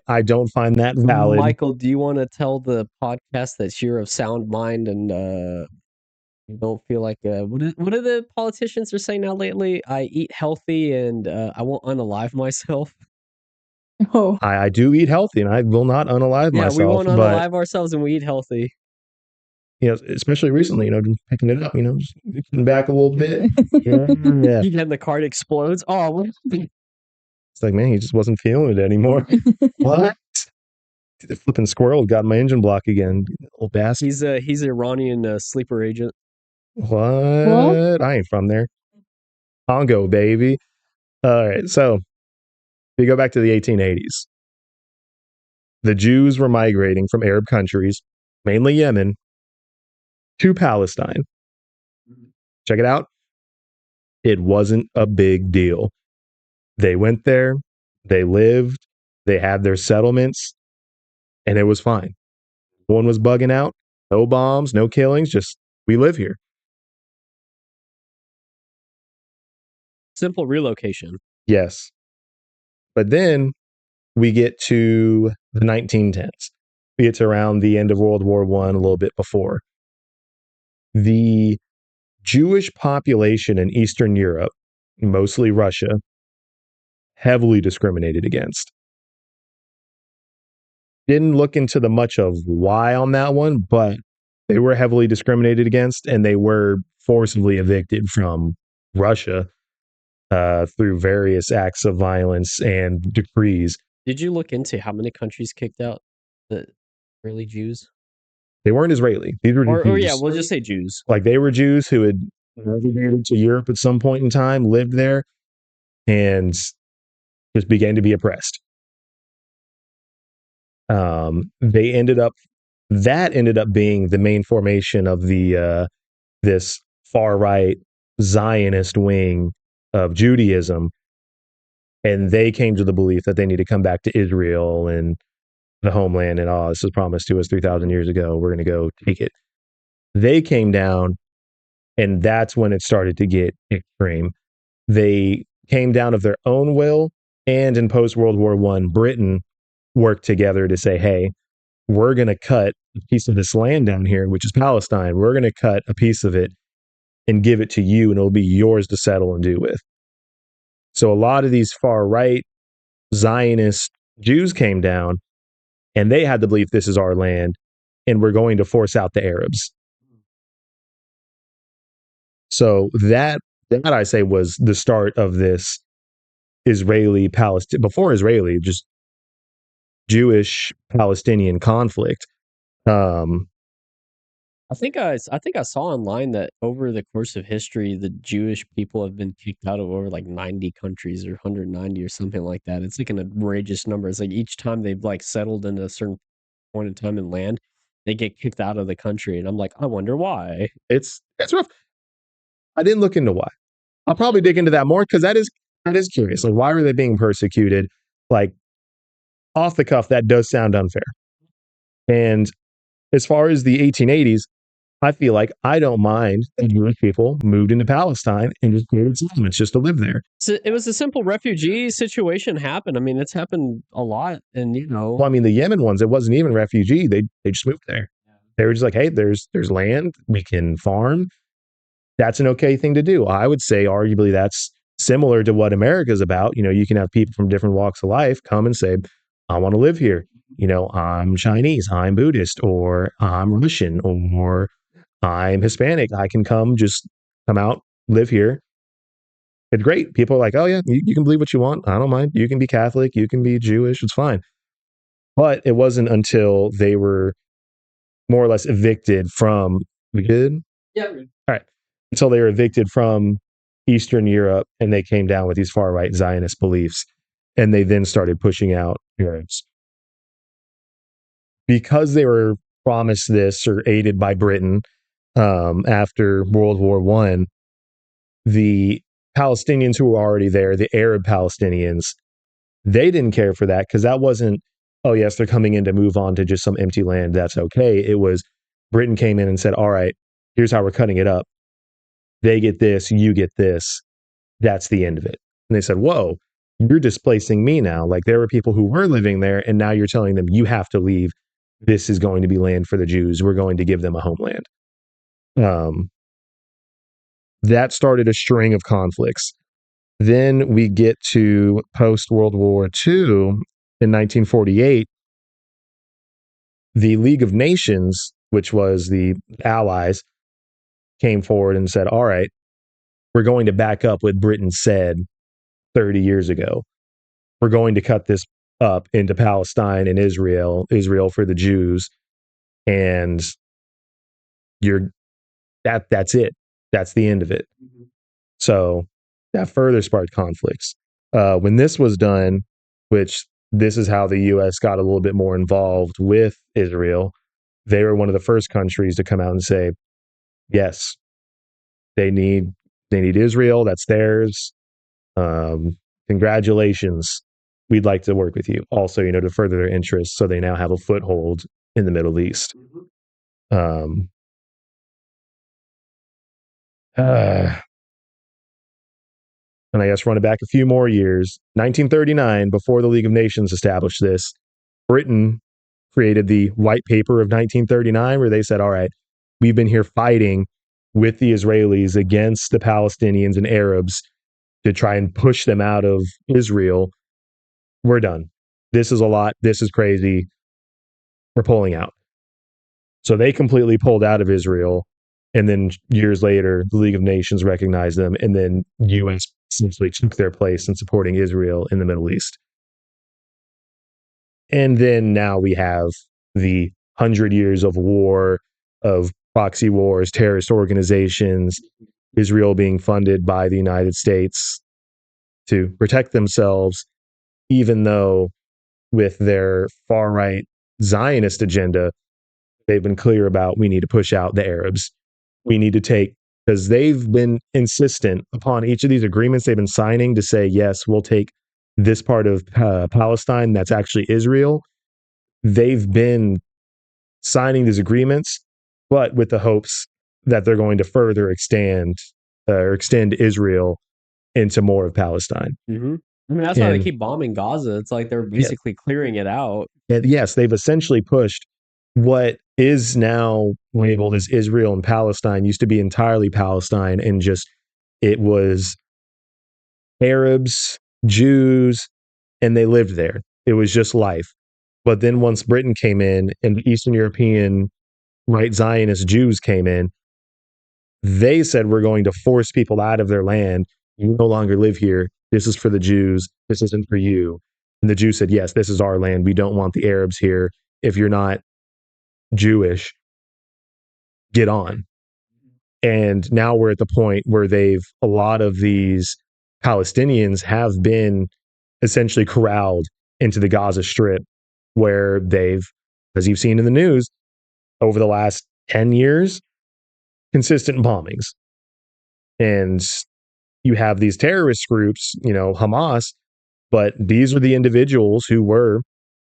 Speaker 3: I don't find that valid.
Speaker 1: Michael, do you want to tell the podcast that you're of sound mind and you don't feel like what are the politicians are saying now lately? I eat healthy and I won't unalive myself.
Speaker 2: Oh,
Speaker 3: I do eat healthy and I will not unalive myself.
Speaker 1: Yeah, we won't unalive ourselves and we eat healthy.
Speaker 3: Especially recently, picking it up, just getting back a little bit. Yeah.
Speaker 1: Then the card explodes. Oh,
Speaker 3: it's like, man, he just wasn't feeling it anymore. What? The flipping squirrel got my engine block again. Old bastard.
Speaker 1: He's Iranian sleeper agent.
Speaker 3: What? I ain't from there. Congo, baby. All right, so we go back to the 1880s. The Jews were migrating from Arab countries, mainly Yemen, to Palestine. Check it out. It wasn't a big deal. They went there, they lived, they had their settlements, and it was fine. No one was bugging out, no bombs, no killings, just we live here.
Speaker 1: Simple relocation.
Speaker 3: Yes. But then we get to the 1910s. We get to around the end of World War I, a little bit before. the Jewish population in Eastern Europe, mostly Russia, heavily discriminated against. Didn't look into the much of why on that one, but they were heavily discriminated against, and they were forcibly evicted from Russia through various acts of violence and decrees.
Speaker 1: Did you look into how many countries kicked out the Israeli Jews?
Speaker 3: They weren't Israeli. These were
Speaker 1: Or
Speaker 3: Jews.
Speaker 1: yeah, we'll just say Jews.
Speaker 3: Like, they were Jews who had migrated to Europe at some point in time, lived there, and just began to be oppressed. That ended up being the main formation of the this far right Zionist wing of Judaism, and they came to the belief that they need to come back to Israel and the homeland, and this was promised to us 3,000 years ago. We're going to go take it. They came down, and that's when it started to get extreme. They came down of their own will, and in post-World War I, Britain worked together to say, hey, we're going to cut a piece of this land down here, which is Palestine. We're going to cut a piece of it and give it to you, and it'll be yours to settle and do with. So a lot of these far-right Zionist Jews came down, and they had to believe this is our land, and we're going to force out the Arabs. So that I say was the start of this Israeli-Palestinian, before Israeli, just Jewish-Palestinian conflict.
Speaker 1: I think I saw online that over the course of history, the Jewish people have been kicked out of over like 90 countries or 190 or something like that. It's like an outrageous number. It's like each time they've like settled in a certain point in time in land, they get kicked out of the country. And I'm like, I wonder why.
Speaker 3: It's rough. I didn't look into why. I'll probably dig into that more because that is curious. Like, why are they being persecuted? Like, off the cuff, that does sound unfair. And as far as the 1880s, I feel like I don't mind that Jewish people moved into Palestine and just created settlements just to live there.
Speaker 1: So it was a simple refugee situation happened. I mean, it's happened a lot, and
Speaker 3: Well, I mean, the Yemen ones, it wasn't even refugee; they just moved there. They were just like, hey, there's land, we can farm. That's an okay thing to do. I would say, arguably, that's similar to what America's about. You can have people from different walks of life come and say, I want to live here. I'm Chinese, I'm Buddhist, or I'm Russian, or I'm Hispanic. I can come out, live here. It's great. People are like, oh yeah, you can believe what you want. I don't mind. You can be Catholic, you can be Jewish. It's fine. But it wasn't until they were more or less evicted from, we good?
Speaker 1: Yeah.
Speaker 3: All right. Until they were evicted from Eastern Europe and they came down with these far right Zionist beliefs. And they then started pushing out Arabs. Because they were promised this or aided by Britain after World War I, the Palestinians who were already there, the Arab Palestinians, they didn't care for that because that wasn't, oh yes, they're coming in to move on to just some empty land. That's okay. It was Britain came in and said, all right, here's how we're cutting it up. They get this, you get this. That's the end of it. And they said, whoa, you're displacing me now. Like, there were people who were living there, and now you're telling them you have to leave. This is going to be land for the Jews. We're going to give them a homeland. That started a string of conflicts. Then we get to post-World War II in 1948. The League of Nations, which was the Allies, came forward and said, all right, we're going to back up what Britain said 30 years ago. We're going to cut this up into Palestine and Israel for the Jews, and that's it. That's the end of it. Mm-hmm. So that further sparked conflicts. When this was done, which this is how the U.S. got a little bit more involved with Israel, they were one of the first countries to come out and say, yes, they need Israel. That's theirs. Congratulations. We'd like to work with you. Also, to further their interests, so they now have a foothold in the Middle East. Mm-hmm. And I guess running back a few more years, 1939, before the League of Nations established this, Britain created the White Paper of 1939, where they said, all right, we've been here fighting with the Israelis against the Palestinians and Arabs to try and push them out of Israel. We're done. This is a lot. This is crazy. We're pulling out. So they completely pulled out of Israel. And then years later, the League of Nations recognized them. And then U.S. essentially took their place in supporting Israel in the Middle East. And then now we have the 100 years of war, of proxy wars, terrorist organizations, Israel being funded by the United States to protect themselves, even though with their far-right Zionist agenda, they've been clear about we need to push out the Arabs. We need to take, because they've been insistent upon each of these agreements they've been signing to say, yes, we'll take this part of Palestine that's actually Israel. They've been signing these agreements, but with the hopes that they're going to further extend Israel into more of Palestine.
Speaker 1: Mm-hmm. I mean, that's why they keep bombing Gaza. It's like they're basically clearing it out.
Speaker 3: And yes, they've essentially pushed what is now labeled as Israel and Palestine, used to be entirely Palestine, and just it was Arabs, Jews, and they lived there. It was just life. But then once Britain came in and Eastern European right Zionist Jews came in, they said, we're going to force people out of their land. You no longer live here. This is for the Jews. This isn't for you. And the Jews said, yes, this is our land. We don't want the Arabs here. If you're not Jewish, get on. And now we're at the point where a lot of these Palestinians have been essentially corralled into the Gaza Strip, where they've, as you've seen in the news, over the last 10 years, consistent bombings. And you have these terrorist groups, Hamas, but these are the individuals who were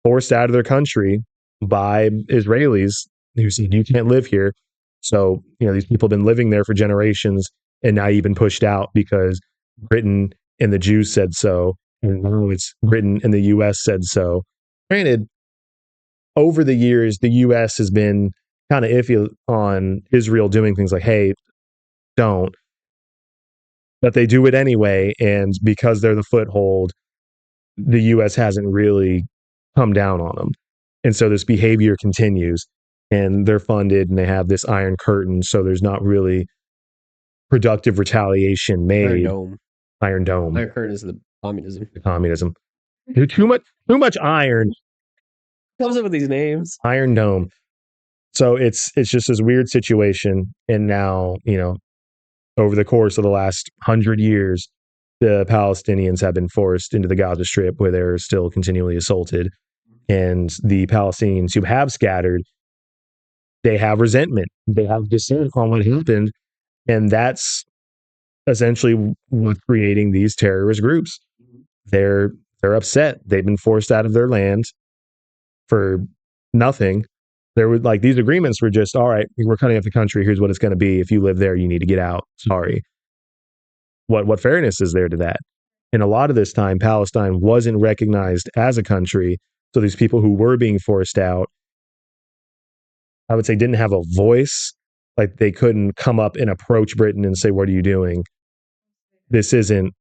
Speaker 3: forced out of their country by Israelis who said, you can't live here. So, these people have been living there for generations, and now you've been pushed out because Britain and the Jews said so. And now it's Britain and the U.S. said so. Granted, over the years, the U.S. has been kind of iffy on Israel doing things like, hey, don't. But they do it anyway. And because they're the foothold, the U.S. hasn't really come down on them. And so this behavior continues, and they're funded and they have this iron curtain. So there's not really productive retaliation made. Iron Dome.
Speaker 1: Iron curtain is the communism.
Speaker 3: The communism. Too much iron.
Speaker 1: Comes up with these names.
Speaker 3: Iron Dome. So it's just this weird situation. And now, over the course of the last 100 years, the Palestinians have been forced into the Gaza Strip, where they're still continually assaulted. And the Palestinians who have scattered, they have resentment. They have dissent on what happened. And that's essentially what's creating these terrorist groups. They're upset. They've been forced out of their land for nothing. There were these agreements were just, all right, we're cutting off the country. Here's what it's going to be. If you live there, you need to get out. Sorry. What fairness is there to that? And a lot of this time, Palestine wasn't recognized as a country. So these people who were being forced out, I would say, didn't have a voice. They couldn't come up and approach Britain and say, what are you doing? This isn't,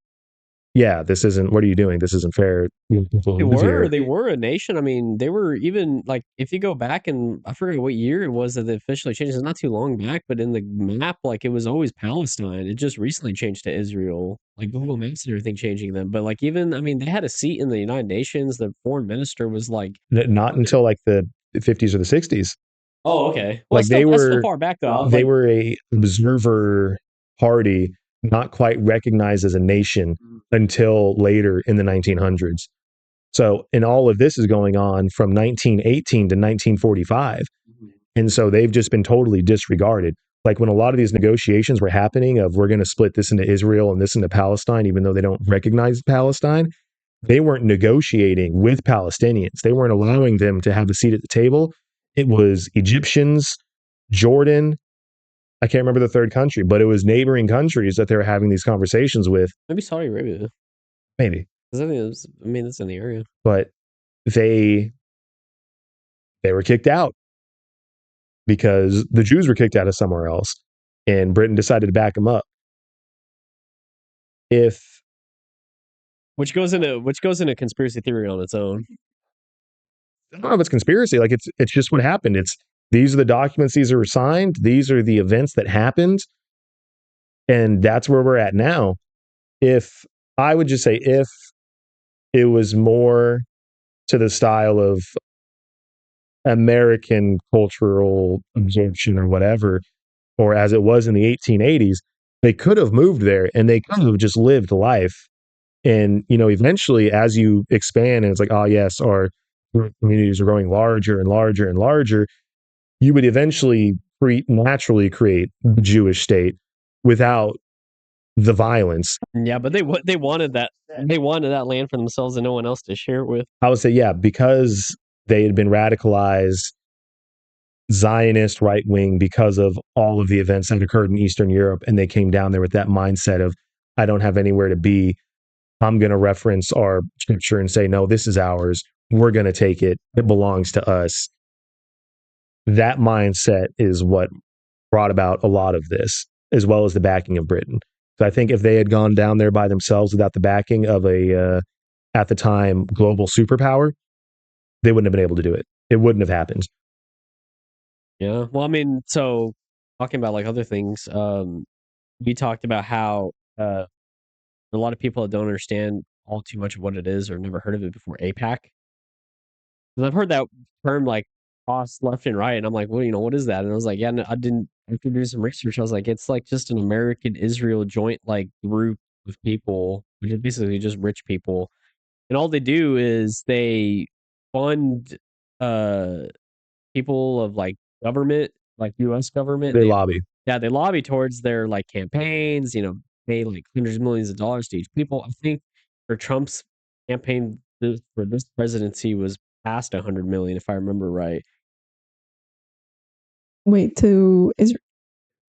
Speaker 3: what are you doing? This isn't fair.
Speaker 1: They were a nation. I mean, they were even if you go back, and I forget what year it was that they officially changed. It's not too long back, but in the map, it was always Palestine. It just recently changed to Israel, Google Maps and everything changing them. But even, I mean, they had a seat in the United Nations. The foreign minister was
Speaker 3: not until the 50s or the 60s.
Speaker 1: Oh, okay. Well, that's still far back though.
Speaker 3: They were a observer party, not quite recognized as a nation until later in the 1900s. So, and all of this is going on from 1918 to 1945. And so they've just been totally disregarded. When a lot of these negotiations were happening of we're going to split this into Israel and this into Palestine, even though they don't recognize Palestine, they weren't negotiating with Palestinians. They weren't allowing them to have a seat at the table. It was Egyptians, Jordan, I can't remember the third country, but it was neighboring countries that they were having these conversations with.
Speaker 1: Maybe Saudi Arabia.
Speaker 3: Maybe.
Speaker 1: Because it's in the area.
Speaker 3: But they were kicked out because the Jews were kicked out of somewhere else. and Britain decided to back him up.
Speaker 1: Which goes into conspiracy theory on its own.
Speaker 3: I don't know if it's conspiracy. Like it's just what happened. These are the documents. These are signed. These are the events that happened, and that's where we're at now. If I would just say if it was more to the style of American cultural absorption or whatever, or as it was in the 1880s, they could have moved there and they could have just lived life. And, eventually as you expand and it's like, oh, yes, our communities are growing larger and larger and larger, you would eventually naturally create the Jewish state without the violence.
Speaker 1: Yeah, but they wanted that. They wanted that land for themselves and no one else to share it with.
Speaker 3: I would say, yeah, because they had been radicalized Zionist right wing because of all of the events that occurred in Eastern Europe. And they came down there with that mindset of, I don't have anywhere to be. I'm going to reference our scripture and say, no, this is ours. We're going to take it. It belongs to us. That mindset is what brought about a lot of this, as well as the backing of Britain. So I think if they had gone down there by themselves without the backing of at the time, global superpower, they wouldn't have been able to do it. It wouldn't have happened.
Speaker 1: Yeah. Well, I mean, so talking about like other things, we talked about how a lot of people that don't understand all too much of what it is or never heard of it before, APAC. Because I've heard that term like tossed left and right, and I'm like, well, what is that? And I was like, yeah, no, I didn't. After doing some research, I was like, it's like just an American Israel joint like group of people, which is basically just rich people, and all they do is they fund people of like government, like U.S. government.
Speaker 3: They lobby.
Speaker 1: Yeah, they lobby towards their like campaigns. Pay like hundreds of millions of dollars to each people. I think for Trump's campaign for this presidency was past 100 million, if I remember right.
Speaker 2: Wait, to Israel?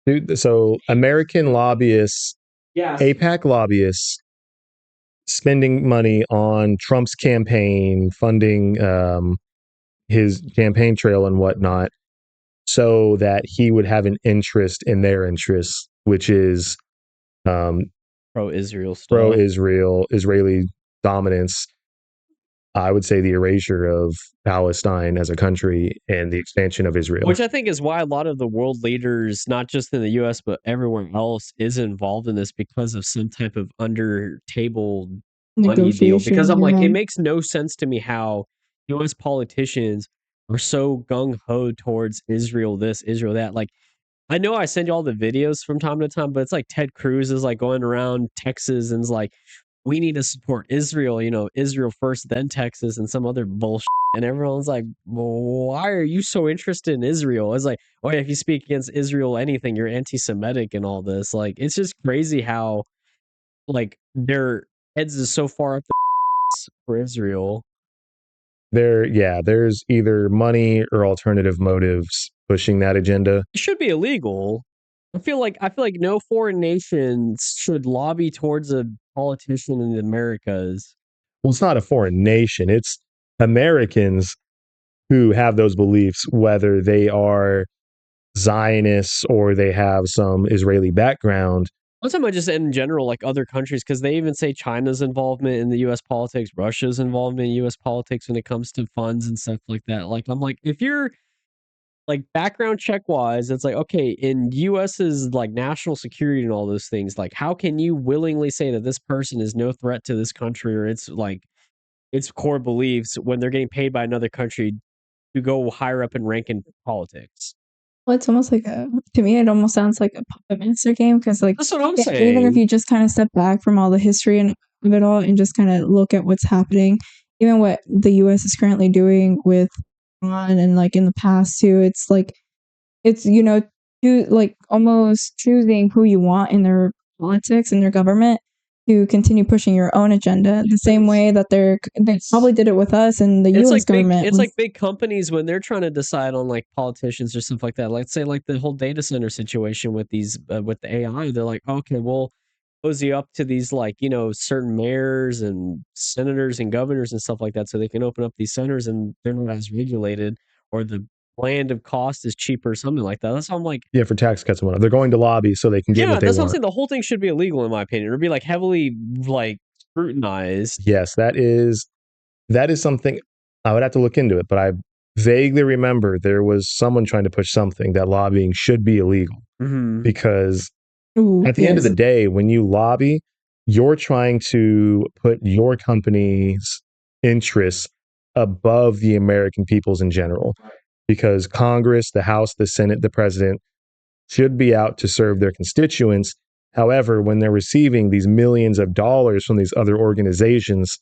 Speaker 3: Dude, so American lobbyists,
Speaker 1: Yeah,
Speaker 3: APAC lobbyists, spending money on Trump's campaign, funding his campaign trail and whatnot, so that he would have an interest in their interests, which is
Speaker 1: pro-Israel stuff.
Speaker 3: Pro-Israel, Israeli dominance. I would say the erasure of Palestine as a country and the expansion of Israel.
Speaker 1: Which I think is why a lot of the world leaders, not just in the U.S., but everywhere else, is involved in this because of some type of under-table money deal. Because I'm like, it makes no sense to me how U.S. politicians are so gung-ho towards Israel this, Israel that. Like, I know I send you all the videos from time to time, but it's like Ted Cruz is like going around Texas and is like, we need to support Israel, Israel first, then Texas, and some other bullshit. And everyone's like, well, why are you so interested in Israel? It's like, oh yeah, if you speak against Israel anything, you're anti-Semitic and all this. Like, it's just crazy how like their heads is so far up the for Israel.
Speaker 3: There's either money or alternative motives pushing that agenda.
Speaker 1: It should be illegal. I feel like no foreign nations should lobby towards a politician in the Americas.
Speaker 3: Well, it's not a foreign nation. It's Americans who have those beliefs, whether they are Zionists or they have some Israeli background.
Speaker 1: I'm talking about just in general, like other countries, because they even say China's involvement in the U.S. politics, Russia's involvement in U.S. politics when it comes to funds and stuff like that. Like, I'm like, if you're like background check wise, it's like, okay, in US's like national security and all those things, like how can you willingly say that this person is no threat to this country or it's like its core beliefs when they're getting paid by another country to go higher up in rank in politics?
Speaker 2: Well, it's almost like to me, it almost sounds like a puppet master game because, like,
Speaker 1: that's what I'm saying.
Speaker 2: Even if you just kind of step back from all the history and of it all and just kind of look at what's happening, even what the U.S. is currently doing with Iran and like in the past too, it's like it's like almost choosing who you want in their politics and their government to continue pushing your own agenda the same way that they probably did it with us and the U.S. government.
Speaker 1: It's like big companies when they're trying to decide on like politicians or stuff like that. Let's say like the whole data center situation with these with the AI. They're like, okay, we'll cozy up to these like certain mayors and senators and governors and stuff like that, so they can open up these centers and they're not as regulated, or the land of cost is cheaper or something like that. That's how I'm like,
Speaker 3: Yeah, for tax cuts and whatnot. They're going to lobby so they can get what they
Speaker 1: that's what I'm
Speaker 3: want.
Speaker 1: saying. The whole thing should be illegal in my opinion, or be like heavily like scrutinized.
Speaker 3: Yes, that is something I would have to look into it, but I vaguely remember there was someone trying to push something that lobbying should be illegal because at the end of the day, when you lobby, you're trying to put your company's interests above the American people's in general, because Congress, the House, the Senate, the president should be out to serve their constituents. However, when they're receiving these millions of dollars from these other organizations,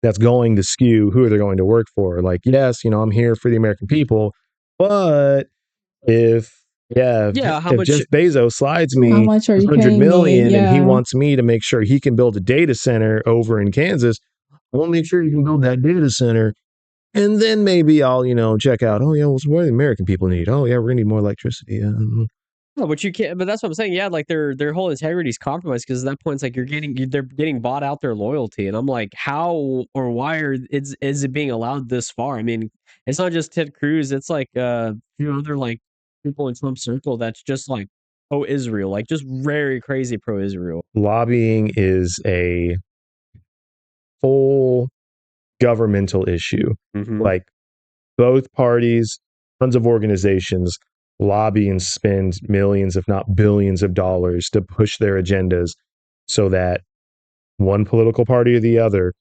Speaker 3: that's going to skew who they're going to work for. Like, yes, I'm here for the American people, but if
Speaker 1: how much
Speaker 3: Jeff Bezos slides me
Speaker 2: How much are you
Speaker 3: 100
Speaker 2: paying
Speaker 3: million
Speaker 2: me?
Speaker 3: and he
Speaker 2: Yeah.
Speaker 3: wants me to make sure he can build a data center over in Kansas, I want to make sure you can build that data center. And then maybe I'll, check out, oh yeah, well, what do the American people need? Oh yeah, we're gonna need more electricity.
Speaker 1: No, but you can't. But that's what I'm saying. Yeah, like their whole integrity is compromised because at that point, it's like they're getting bought out their loyalty, and I'm like, how or why is it being allowed this far? I mean, it's not just Ted Cruz. It's like a few other like people in Trump's circle that's just like pro Israel, like just very crazy pro Israel.
Speaker 3: Lobbying is a full governmental issue. Like both parties, tons of organizations lobby and spend millions, if not billions of dollars to push their agendas so that one political party or the other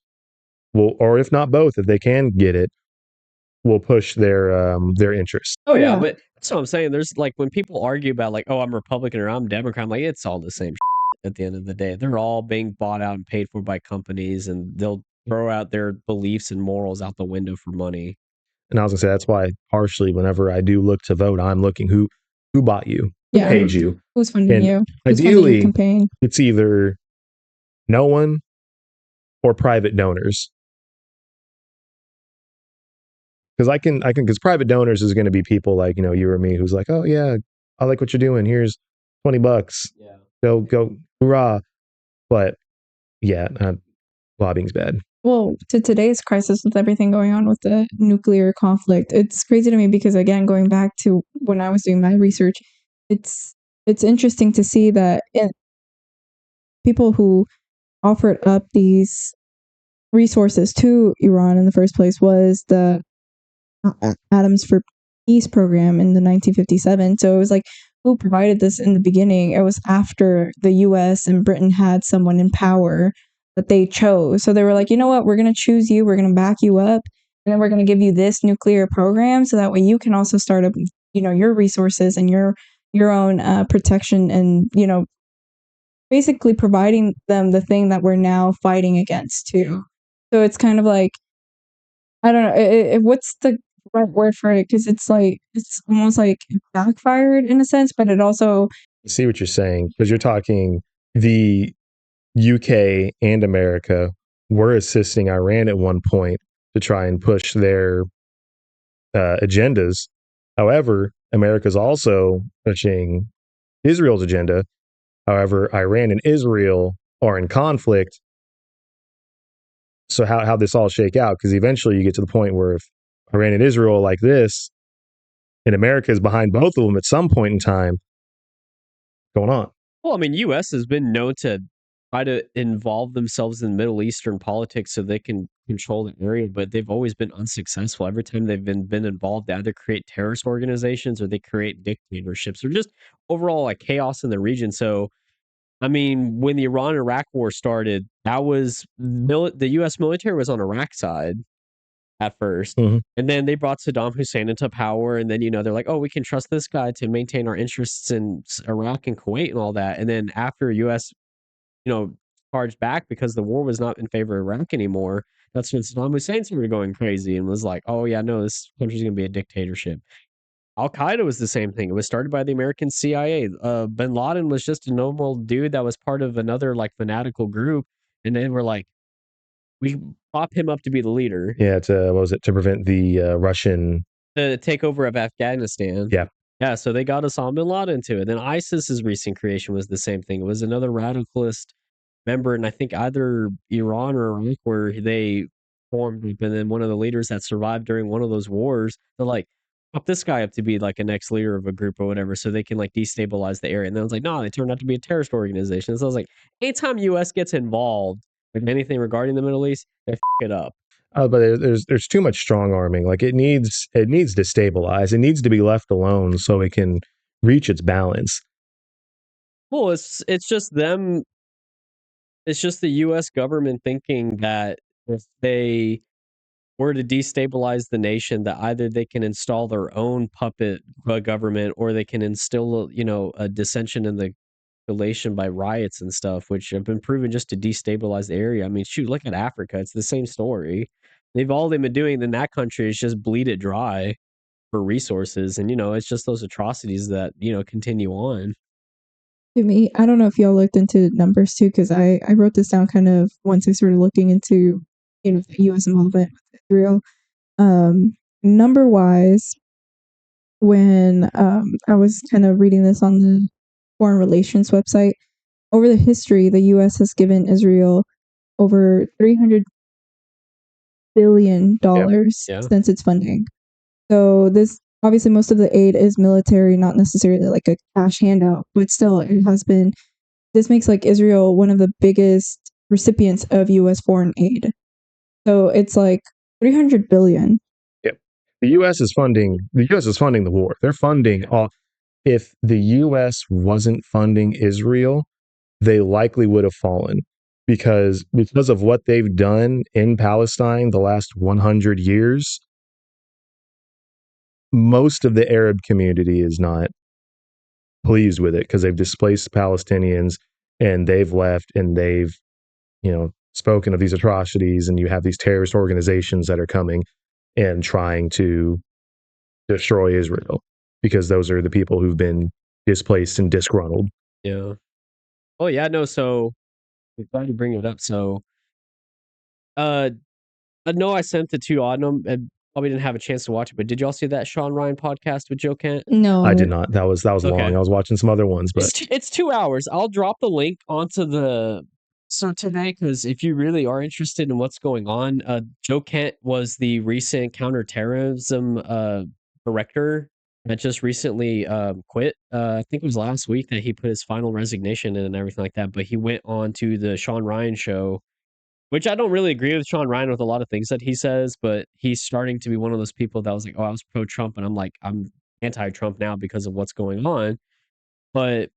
Speaker 3: will, or if not both, if they can get it, will push their interests.
Speaker 1: Oh yeah, but that's what I'm saying. There's like when people argue about like, oh, I'm Republican or I'm Democrat, I'm like, it's all the same at the end of the day. They're all being bought out and paid for by companies, and they'll throw out their beliefs and morals out the window for money.
Speaker 3: And I was gonna say that's why partially whenever I do look to vote, I'm looking who bought you, who
Speaker 2: Yeah.
Speaker 3: paid you,
Speaker 2: Who's funding
Speaker 3: and
Speaker 2: you? Who's funding your
Speaker 3: ideally
Speaker 2: campaign?
Speaker 3: it's either no one or private donors. Because because private donors is going to be people like you or me who's like, oh yeah, I like what you're doing. Here's $20.
Speaker 1: Yeah.
Speaker 3: Go, hoorah! But yeah, lobbying's bad.
Speaker 2: Well, to today's crisis with everything going on with the nuclear conflict, it's crazy to me because again, going back to when I was doing my research, it's interesting to see that people who offered up these resources to Iran in the first place was the Atoms for Peace program in the 1957. So it was like, who provided this in the beginning? It was after the U.S. and Britain had someone in power that they chose. So they were like, you know what? We're going to choose you. We're going to back you up. And then we're going to give you this nuclear program so that way you can also start up, your resources and your own protection and, basically providing them the thing that we're now fighting against too. So it's kind of like, I don't know, what's the right word for it? Because it's almost like backfired in a sense, but it also.
Speaker 3: I see what you're saying, because you're talking the UK and America were assisting Iran at one point to try and push their agendas. However, America's also pushing Israel's agenda. However, Iran and Israel are in conflict. So how this all shake out? Because eventually you get to the point where if Iran and Israel are like this, and America is behind both of them at some point in time, going on.
Speaker 1: Well, I mean, U.S. has been known to try to involve themselves in Middle Eastern politics so they can control the area, but they've always been unsuccessful. Every time they've been involved, they either create terrorist organizations or they create dictatorships or just overall like chaos in the region. So, I mean, when the Iran-Iraq war started, that was the U.S. military was on Iraq's side at first. And then they brought Saddam Hussein into power. And then, they're like, oh, we can trust this guy to maintain our interests in Iraq and Kuwait and all that. And then after U.S., charged back because the war was not in favor of Iraq anymore, that's when Saddam Hussein started going crazy and was like, oh, yeah, no, this country's going to be a dictatorship. Al-Qaeda was the same thing. It was started by the American CIA. Bin Laden was just a normal dude that was part of another like fanatical group. And then we're like, we prop him up to be the leader.
Speaker 3: Yeah, to prevent the Russian
Speaker 1: takeover of Afghanistan.
Speaker 3: Yeah.
Speaker 1: Yeah, so they got Osama bin Laden into it. Then ISIS's recent creation was the same thing. It was another radicalist member, and I think either Iran or Iraq where they formed, and then one of the leaders that survived during one of those wars, they're like, up this guy up to be like a next leader of a group or whatever, so they can like destabilize the area. And then I was like, no, they turned out to be a terrorist organization. So I was like, anytime U.S. gets involved with anything regarding the Middle East, they f it up.
Speaker 3: But there's too much strong arming. Like it needs to stabilize. It needs to be left alone so it can reach its balance.
Speaker 1: Well, it's just them. It's just the U.S. government thinking that if they were to destabilize the nation, that either they can install their own puppet government or they can instill, a dissension in the population by riots and stuff, which have been proven just to destabilize the area. I mean, shoot, look at Africa. It's the same story. All they've been doing in that country is just bleed it dry for resources. And, it's just those atrocities that, continue on.
Speaker 2: To me, I don't know if y'all looked into numbers too, because I wrote this down kind of once I started looking into U.S. involvement with Israel. Number wise, when I was kind of reading this on the Foreign Relations website, over the history, the U.S. has given Israel over $300 billion
Speaker 1: Yeah.
Speaker 2: since its funding. So this obviously most of the aid is military, not necessarily like a cash handout, but still it has been. This makes like Israel one of the biggest recipients of U.S. foreign aid. So it's like 300 billion.
Speaker 3: Yep. The U.S. is funding the war. They're funding all. If the U.S. wasn't funding Israel, they likely would have fallen because of what they've done in Palestine the last 100 years. Most of the Arab community is not pleased with it because they've displaced Palestinians and they've left and they've, spoken of these atrocities, and you have these terrorist organizations that are coming and trying to destroy Israel because those are the people who've been displaced and disgruntled.
Speaker 1: Yeah. Oh yeah, no, so I'm glad you bring it up. So I know I sent it to you on them and probably didn't have a chance to watch it, but did y'all see that Shawn Ryan podcast with Joe Kent?
Speaker 2: No,
Speaker 3: I did not. That was
Speaker 1: Okay.
Speaker 3: long. I was watching some other ones, but
Speaker 1: it's 2 hours. I'll drop the link onto the today, because if you really are interested in what's going on, Joe Kent was the recent counterterrorism director that just recently quit. I think it was last week that he put his final resignation in and everything like that. But he went on to the Shawn Ryan show, which I don't really agree with Shawn Ryan with a lot of things that he says, but he's starting to be one of those people that was like, oh, I was pro-Trump, and I'm like, I'm anti-Trump now because of what's going on. But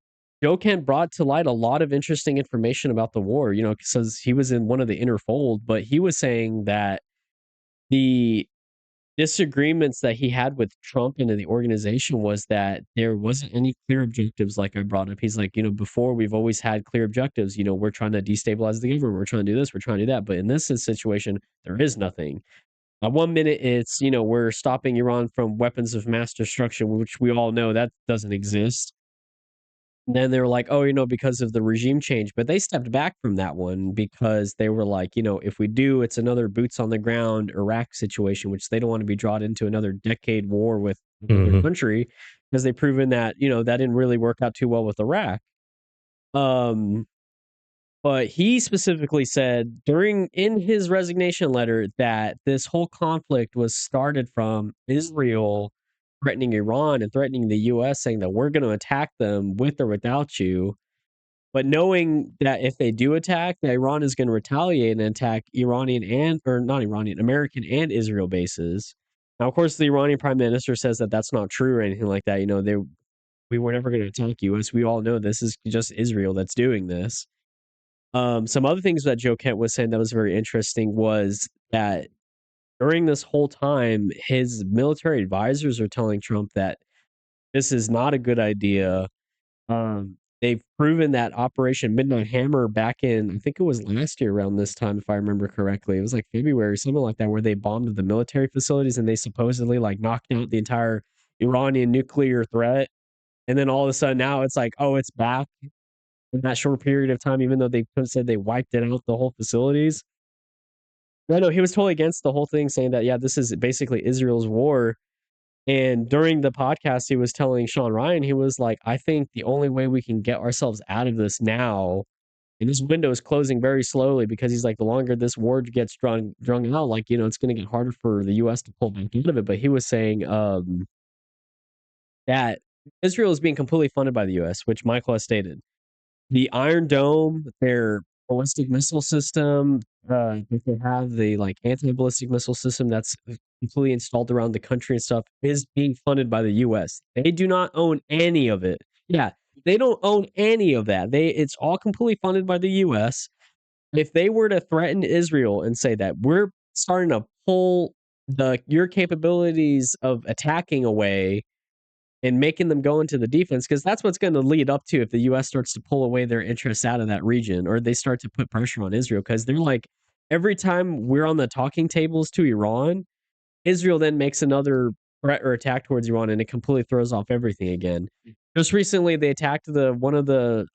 Speaker 1: Joe Kent brought to light a lot of interesting information about the war, because he was in one of the inner fold, but he was saying that the disagreements that he had with Trump and the organization was that there wasn't any clear objectives, like I brought up. He's like, before we've always had clear objectives. We're trying to destabilize the government. We're trying to do this. We're trying to do that. But in this situation, there is nothing. 1 minute it's, we're stopping Iran from weapons of mass destruction, which we all know that doesn't exist. And then they were like, oh, because of the regime change. But they stepped back from that one because they were like, if we do, it's another boots on the ground Iraq situation, which they don't want to be drawn into another decade war with another country, because they've proven that, that didn't really work out too well with Iraq. But he specifically said in his resignation letter that this whole conflict was started from Israel threatening Iran and threatening the U.S., saying that we're going to attack them with or without you. But knowing that if they do attack, that Iran is going to retaliate and attack American and Israel bases. Now, of course, the Iranian prime minister says that that's not true or anything like that. We were never going to attack U.S. We all know this is just Israel that's doing this. Some other things that Joe Kent was saying that was very interesting was that during this whole time, his military advisors are telling Trump that this is not a good idea. They've proven that Operation Midnight Hammer back in, I think it was last year around this time, if I remember correctly. It was like February, something like that, where they bombed the military facilities and they supposedly like knocked out the entire Iranian nuclear threat. And then all of a sudden now it's like, oh, it's back in that short period of time, even though they said they wiped it out, the whole facilities. No, he was totally against the whole thing, saying that, yeah, this is basically Israel's war. And during the podcast, he was telling Shawn Ryan, he was like, I think the only way we can get ourselves out of this now, and this window is closing very slowly, because he's like, the longer this war gets drung out, like, it's going to get harder for the U.S. to pull back out of it. But he was saying, Yeah, Israel is being completely funded by the U.S., which Michael has stated. The Iron Dome, their ballistic missile system, that they have, the like anti-ballistic missile system that's completely installed around the country and stuff, is being funded by the U.S. They do not own any of it. Yeah, they don't own any of that. It's all completely funded by the U.S. If they were to threaten Israel and say that we're starting to pull your capabilities of attacking away and making them go into the defense, because that's what's going to lead up to if the U.S. starts to pull away their interests out of that region, or they start to put pressure on Israel, because they're like, every time we're on the talking tables to Iran, Israel then makes another threat or attack towards Iran, and it completely throws off everything again. Just recently, they attacked one of the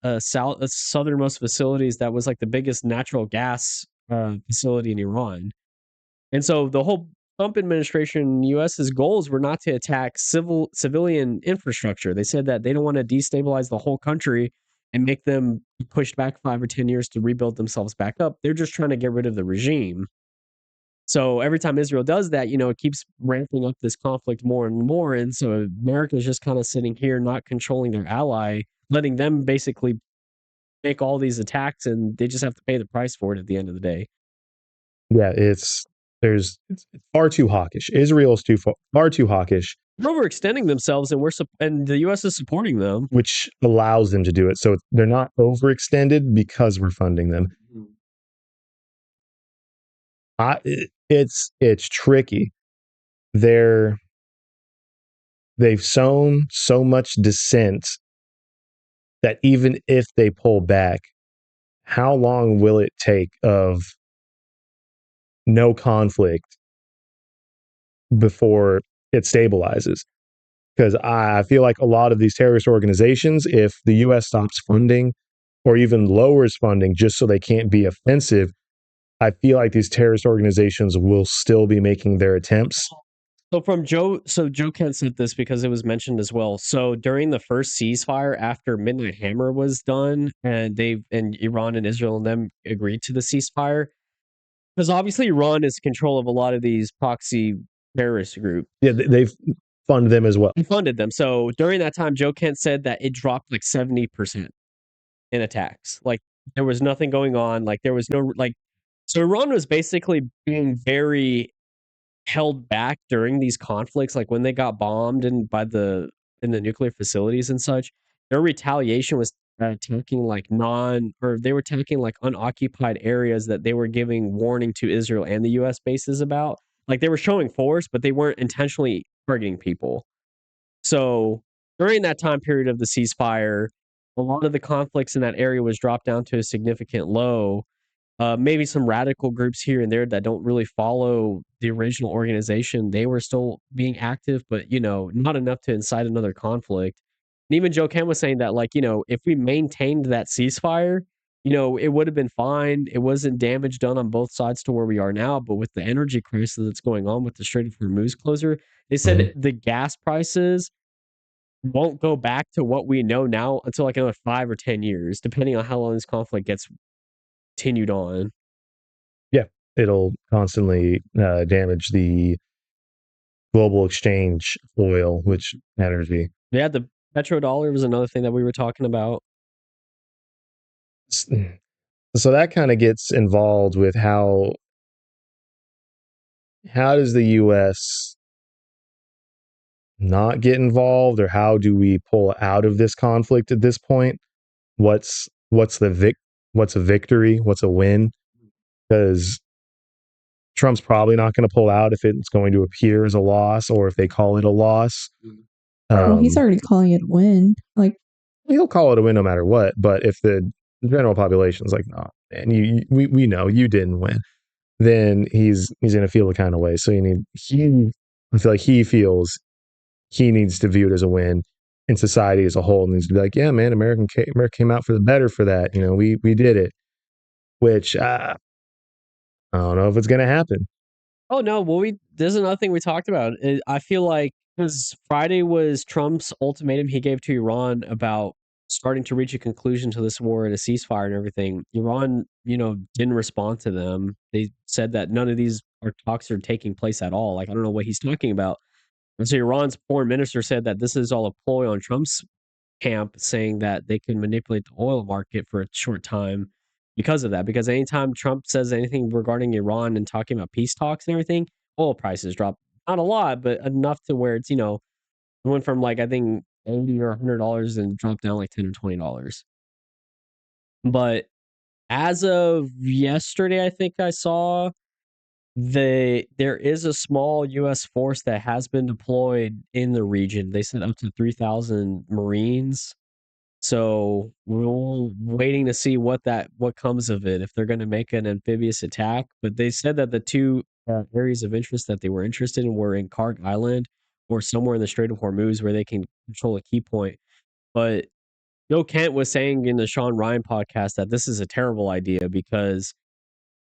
Speaker 1: southernmost facilities that was like the biggest natural gas facility in Iran. And so the whole Trump administration, U.S.'s goals were not to attack civilian infrastructure. They said that they don't want to destabilize the whole country and make them be pushed back 5 or 10 years to rebuild themselves back up. They're just trying to get rid of the regime. So every time Israel does that, it keeps ramping up this conflict more and more. And so America is just kind of sitting here, not controlling their ally, letting them basically make all these attacks, and they just have to pay the price for it at the end of the day.
Speaker 3: Yeah, it's far too hawkish. Israel's far too hawkish.
Speaker 1: They're overextending themselves, and the U.S. is supporting them,
Speaker 3: which allows them to do it. So they're not overextended because we're funding them. It's tricky. They've sown so much dissent that even if they pull back, how long will it take of no conflict before it stabilizes? Because I feel like a lot of these terrorist organizations, if the U.S. stops funding or even lowers funding just so they can't be offensive, I feel like these terrorist organizations will still be making their attempts.
Speaker 1: So Joe Kent said this because it was mentioned as well. So during the first ceasefire after Midnight Hammer was done, and Iran and Israel and them agreed to the ceasefire, because obviously Iran is in control of a lot of these proxy terrorist groups.
Speaker 3: Yeah, they've funded them as well.
Speaker 1: They funded them. So during that time, Joe Kent said that it dropped like 70% in attacks. Like there was nothing going on. Like there was no so Iran was basically being very held back during these conflicts, like when they got bombed in the nuclear facilities and such. Their retaliation was attacking they were attacking like unoccupied areas that they were giving warning to Israel and the U.S. bases about. Like they were showing force, but they weren't intentionally targeting people. So during that time period of the ceasefire, a lot of the conflicts in that area was dropped down to a significant low. Maybe some radical groups here and there that don't really follow the original organization, they were still being active, but not enough to incite another conflict. And even Joe Ken was saying that, like, if we maintained that ceasefire, it would have been fine. It wasn't damage done on both sides to where we are now. But with the energy crisis that's going on with the Strait of Hormuz closure, they said the gas prices won't go back to what we know now until like another 5 or 10 years, depending on how long this conflict gets continued on.
Speaker 3: Yeah, it'll constantly damage the global exchange of oil, which energy.
Speaker 1: Yeah, the petrodollar was another thing that we were talking about.
Speaker 3: So that kind of gets involved with how does the U.S. not get involved, or how do we pull out of this conflict at this point? What's a victory? What's a win? Because Trump's probably not going to pull out if it's going to appear as a loss, or if they call it a loss.
Speaker 2: Well, he's already calling it a win. Like
Speaker 3: he'll call it a win no matter what. But if the general population is like, "No, man, we know you didn't win," then he's going to feel the kind of way. So I feel like he feels he needs to view it as a win, and society as a whole needs to be like, "Yeah, man, America came out for the better for that. We did it." Which I don't know if it's going to happen.
Speaker 1: Oh no, well, there's another thing we talked about. I feel like because Friday was Trump's ultimatum he gave to Iran about starting to reach a conclusion to this war and a ceasefire and everything. Iran, didn't respond to them. They said that none of these talks are taking place at all. Like, I don't know what he's talking about. And so Iran's foreign minister said that this is all a ploy on Trump's camp, saying that they can manipulate the oil market for a short time because of that. Because anytime Trump says anything regarding Iran and talking about peace talks and everything, oil prices drop. Not a lot, but enough to where it's, it went from like I think $80 or $100 and dropped down like $10 or $20. But as of yesterday, I think I saw there is a small U.S. force that has been deployed in the region. They sent up to 3,000 Marines. So we're all waiting to see what comes of it, if they're going to make an amphibious attack. But they said that the two areas of interest that they were interested in were in Karg Island or somewhere in the Strait of Hormuz where they can control a key point. But Joe Kent was saying in the Shawn Ryan podcast that this is a terrible idea because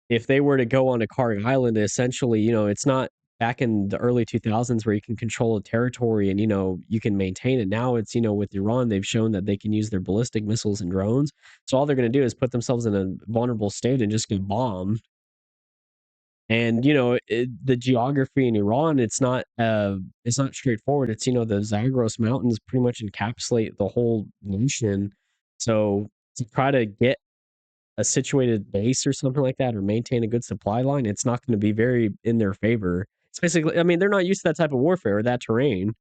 Speaker 1: if they were to go on a Karg Island, essentially, it's not back in the early 2000s where you can control a territory and, you can maintain it. Now it's, with Iran, they've shown that they can use their ballistic missiles and drones. So all they're going to do is put themselves in a vulnerable state and just get bombed. And, the geography in Iran, it's not straightforward. It's, the Zagros Mountains pretty much encapsulate the whole nation. So to try to get a situated base or something like that or maintain a good supply line, it's not going to be very in their favor. It's basically, I mean, they're not used to that type of warfare or that terrain.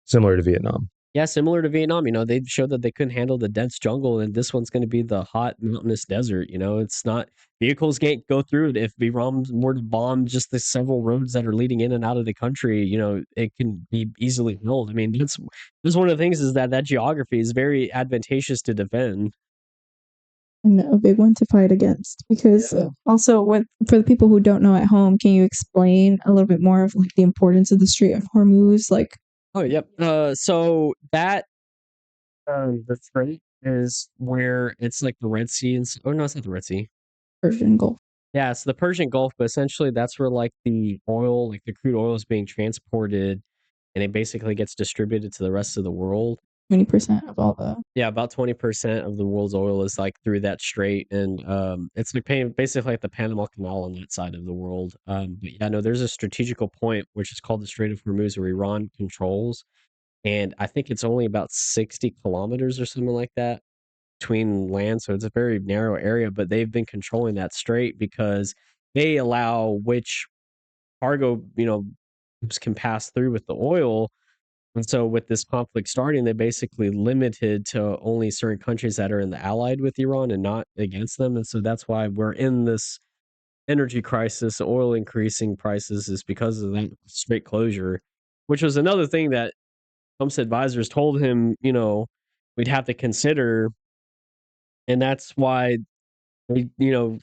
Speaker 3: Similar to Vietnam.
Speaker 1: Yeah, similar to Vietnam. They showed that they couldn't handle the dense jungle, and this one's going to be the hot mountainous desert. It's not vehicles can't go through it. If Iran were to bomb just the several roads that are leading in and out of the country, it can be easily held. I mean, that's one of the things is that geography is very advantageous to defend.
Speaker 2: And a big one to fight against because also for the people who don't know at home, can you explain a little bit more of like the importance of the Strait of Hormuz? Like,
Speaker 1: oh, yep. So that the strait is where it's like the Red Sea, oh no, it's not the Red Sea.
Speaker 2: Persian Gulf.
Speaker 1: Yeah, it's the Persian Gulf, but essentially that's where like the oil, like the crude oil, is being transported, and it basically gets distributed to the rest of the world.
Speaker 2: 20% of all the
Speaker 1: about 20% of the world's oil is like through that strait, and it's like basically like the Panama Canal on that side of the world. But yeah, no, there's a strategical point which is called the Strait of Hormuz where Iran controls, and I think it's only about 60 kilometers or something like that between land, so it's a very narrow area. But they've been controlling that strait because they allow which cargo can pass through with the oil. And so with this conflict starting, they basically limited to only certain countries that are in the allied with Iran and not against them. And so that's why we're in this energy crisis, oil increasing prices, is because of that straight closure, which was another thing that Trump's advisors told him, we'd have to consider. And that's why we, named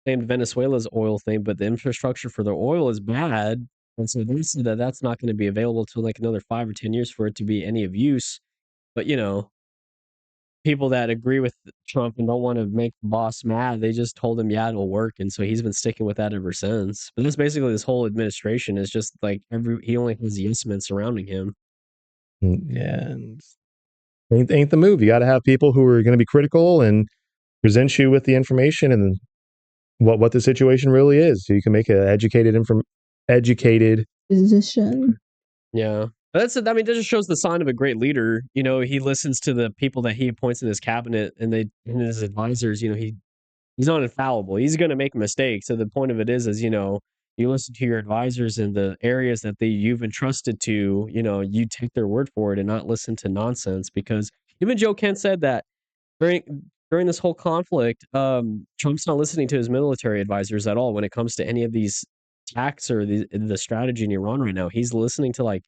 Speaker 1: Venezuela's oil thing, but the infrastructure for their oil is bad. And so they said that that's not going to be available till like another 5 or 10 years for it to be any of use. But, people that agree with Trump and don't want to make the boss mad, they just told him, yeah, it'll work. And so he's been sticking with that ever since. But that's basically this whole administration is just like he only has yes men surrounding him.
Speaker 3: Yeah. And ain't the move. You got to have people who are going to be critical and present you with the information and what the situation really is, so you can make an educated
Speaker 2: position.
Speaker 1: Yeah. That just shows the sign of a great leader. He listens to the people that he appoints in his cabinet and his advisors. He's not infallible. He's going to make mistakes. So the point of it is, you listen to your advisors in the areas that you've entrusted to, you take their word for it and not listen to nonsense. Because even Joe Kent said that during this whole conflict, Trump's not listening to his military advisors at all when it comes to any of these attacks or the strategy in Iran right now. He's listening to like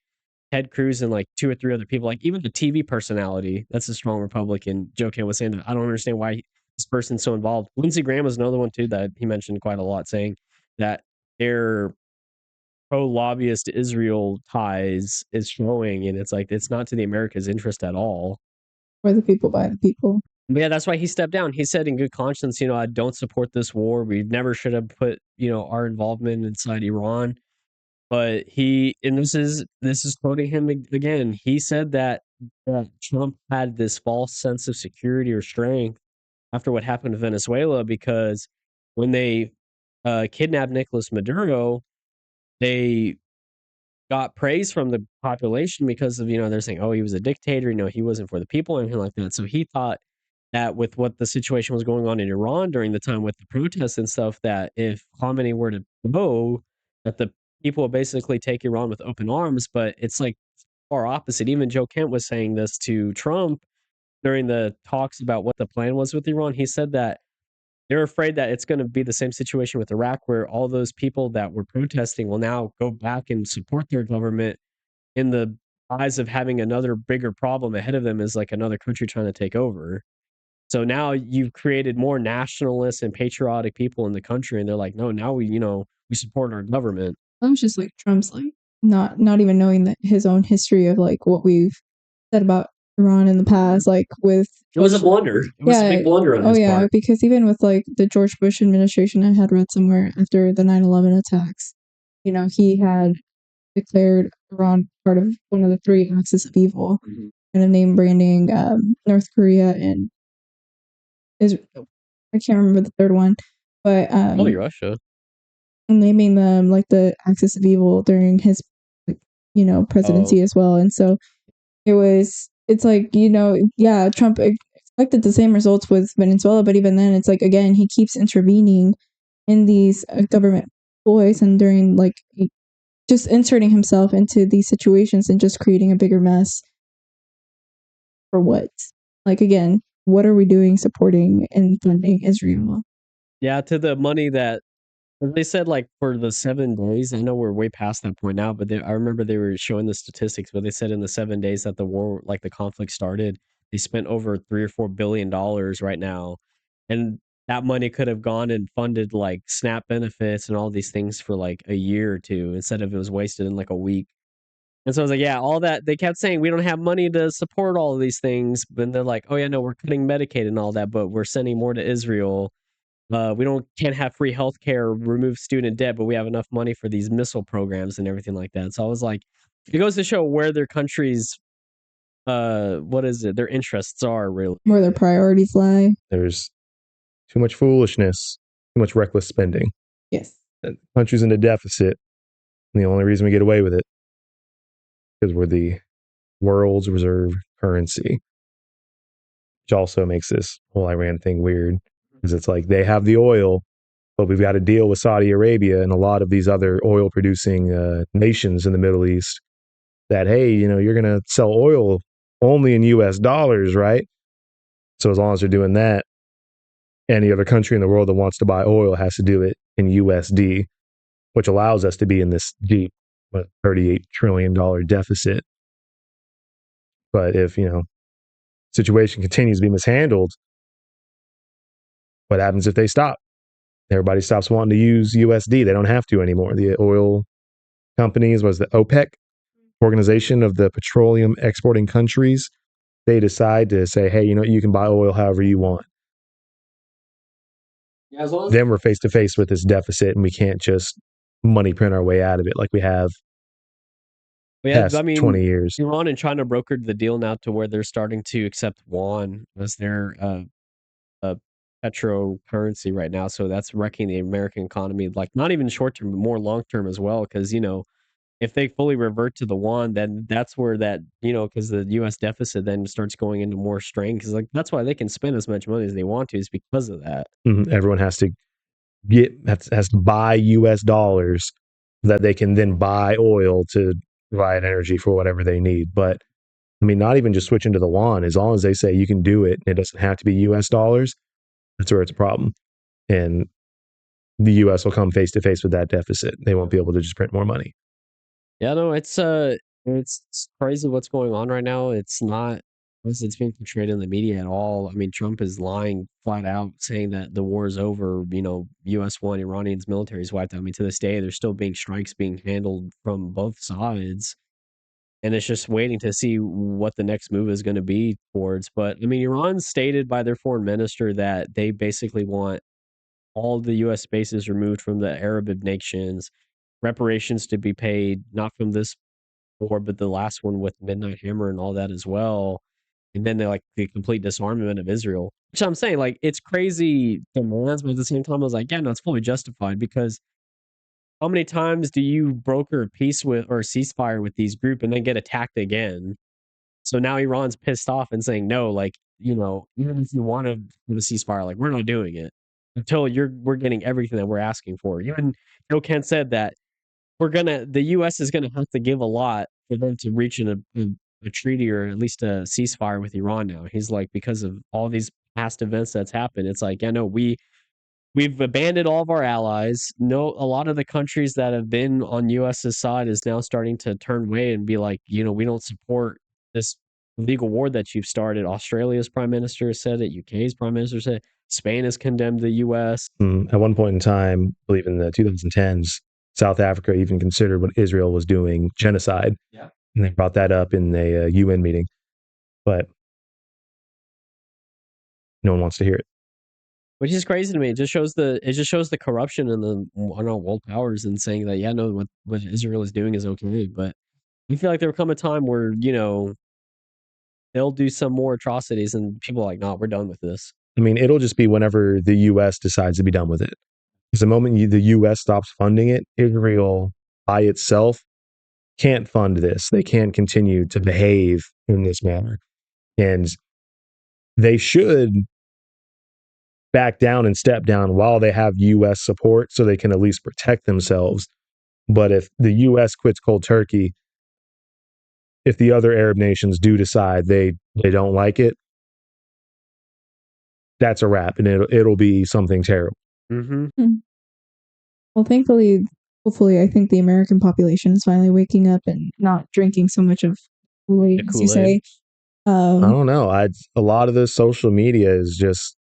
Speaker 1: Ted Cruz and like 2 or 3 other people, like even the TV personality that's a strong Republican. Joe Kent was saying that I don't understand why this person's so involved. Lindsey Graham was another one too that he mentioned quite a lot, saying that their pro-lobbyist Israel ties is showing, and it's like it's not to the America's interest at all.
Speaker 2: For the people, by the people.
Speaker 1: But yeah, that's why he stepped down. He said in good conscience, I don't support this war. We never should have put, our involvement inside Iran. But this is quoting him again. He said that Trump had this false sense of security or strength after what happened to Venezuela, because when they kidnapped Nicolas Maduro, they got praise from the population because of, they're saying, oh, he was a dictator, he wasn't for the people, anything like that. So he thought that with what the situation was going on in Iran during the time with the protests and stuff, that if Khamenei were to go, that the people would basically take Iran with open arms. But it's like far opposite. Even Joe Kent was saying this to Trump during the talks about what the plan was with Iran. He said that they're afraid that it's going to be the same situation with Iraq, where all those people that were protesting will now go back and support their government in the eyes of having another bigger problem ahead of them, is like another country trying to take over. So now you've created more nationalists and patriotic people in the country, and they're like, no, now we support our government.
Speaker 2: That was just like Trump's like not even knowing that his own history of like what we've said about Iran in the past, like with
Speaker 1: It was a blunder. It was a big blunder on his part.
Speaker 2: Because even with like the George Bush administration, I had read somewhere after the 9/11 attacks, he had declared Iran part of one of the three axis of evil, kind of name branding North Korea and Israel. I can't remember the third one, but
Speaker 1: Probably Russia.
Speaker 2: And naming them like the axis of evil during his, presidency as well. And so it's like, Trump expected the same results with Venezuela, but even then it's like, again, he keeps intervening in these government ploys and during like just inserting himself into these situations and just creating a bigger mess. For what? Like, again, what are we doing supporting and funding Israel?
Speaker 1: Yeah, to the money that they said, like, for the 7 days, I know we're way past that point now, but I remember they were showing the statistics, but they said in the 7 days that the war, like the conflict started, they spent over $3 or $4 billion right now. And that money could have gone and funded like SNAP benefits and all these things for like a year or two, instead of it was wasted in like a week. And so I was like, yeah, all that they kept saying we don't have money to support all of these things, but they're like, oh yeah, no, we're cutting Medicaid and all that, but we're sending more to Israel. We can't have free healthcare, remove student debt, but we have enough money for these missile programs and everything like that. So I was like, it goes to show where their country's their interests are, really.
Speaker 2: Where their priorities lie.
Speaker 3: There's too much foolishness, too much reckless spending.
Speaker 2: Yes.
Speaker 3: The country's in a deficit. And the only reason we get away with it is we're the world's reserve currency, which also makes this whole Iran thing weird, because it's like they have the oil, but we've got to deal with Saudi Arabia and a lot of these other oil producing nations in the Middle East that, hey, you're going to sell oil only in US dollars, right? So as long as they're doing that, any other country in the world that wants to buy oil has to do it in USD, which allows us to be in this deep $38 trillion deficit. But if, situation continues to be mishandled, what happens if they stop? Everybody stops wanting to use USD. They don't have to anymore. The oil companies, was the OPEC, Organization of the Petroleum Exporting Countries, they decide to say, hey, you can buy oil however you want.
Speaker 1: Yeah,
Speaker 3: then we're face to face with this deficit, and we can't just money print our way out of it like we have past 20 years.
Speaker 1: Iran and China brokered the deal now to where they're starting to accept yuan as their petro currency right now. So that's wrecking the American economy, like not even short term, but more long term as well. Because if they fully revert to the yuan, then that's where that because the U.S. deficit then starts going into more strain. Because like that's why they can spend as much money as they want to, is because of that.
Speaker 3: Mm-hmm. Everyone has to has to buy U.S. dollars that they can then buy oil to provide energy for whatever they need. But I mean, not even just switching to the yuan. As long as they say you can do it, it doesn't have to be U.S. dollars. That's where it's a problem. And the U.S. will come face to face with that deficit. They won't be able to just print more money.
Speaker 1: Yeah, no, it's crazy what's going on right now. It's not as it's being portrayed in the media at all. I mean, Trump is lying flat out, saying that the war is over. U.S. won, Iranians' military is wiped out. I mean, to this day, there's still being strikes being handled from both sides, and it's just waiting to see what the next move is going to be towards. But I mean, Iran stated by their foreign minister that they basically want all the U.S. bases removed from the Arab nations, reparations to be paid, not from this war, but the last one with Midnight Hammer and all that as well. And then the complete disarmament of Israel, which I'm saying, like, it's crazy demands, but at the same time, I was like, yeah, no, it's fully justified, because how many times do you broker a peace with or ceasefire with these group and then get attacked again? So now Iran's pissed off and saying no, like, even if you want to have a ceasefire, like we're not doing it until we're getting everything that we're asking for. Even Joe Kent said that the U.S. is gonna have to give a lot for them to reach a treaty or at least a ceasefire with Iran now. He's like, because of all these past events that's happened, it's like, yeah, no, we've abandoned all of our allies. No, a lot of the countries that have been on US's side is now starting to turn away and be like, we don't support this legal war that you've started. Australia's prime minister said it. UK's prime minister said it. Spain has condemned the US.
Speaker 3: At one point in time, I believe in the 2010s, South Africa even considered what Israel was doing genocide.
Speaker 1: Yeah.
Speaker 3: And they brought that up in a UN meeting. But no one wants to hear it.
Speaker 1: Which is crazy to me. It just shows the corruption in the world powers and saying that, yeah, no, what Israel is doing is okay. But I feel like there will come a time where, they'll do some more atrocities and people are like, no, we're done with this.
Speaker 3: I mean, it'll just be whenever the U.S. decides to be done with it. Because the moment the U.S. stops funding it, Israel by itself can't fund this. They can't continue to behave in this manner. And they should back down and step down while they have U.S. support so they can at least protect themselves. But if the U.S. quits cold turkey, if the other Arab nations do decide they don't like it, that's a wrap, and it'll be something terrible.
Speaker 1: Mm-hmm.
Speaker 2: Well, hopefully, I think the American population is finally waking up and not drinking so much of Kool-Aid, as you say.
Speaker 3: I don't know. A lot of the social media is just,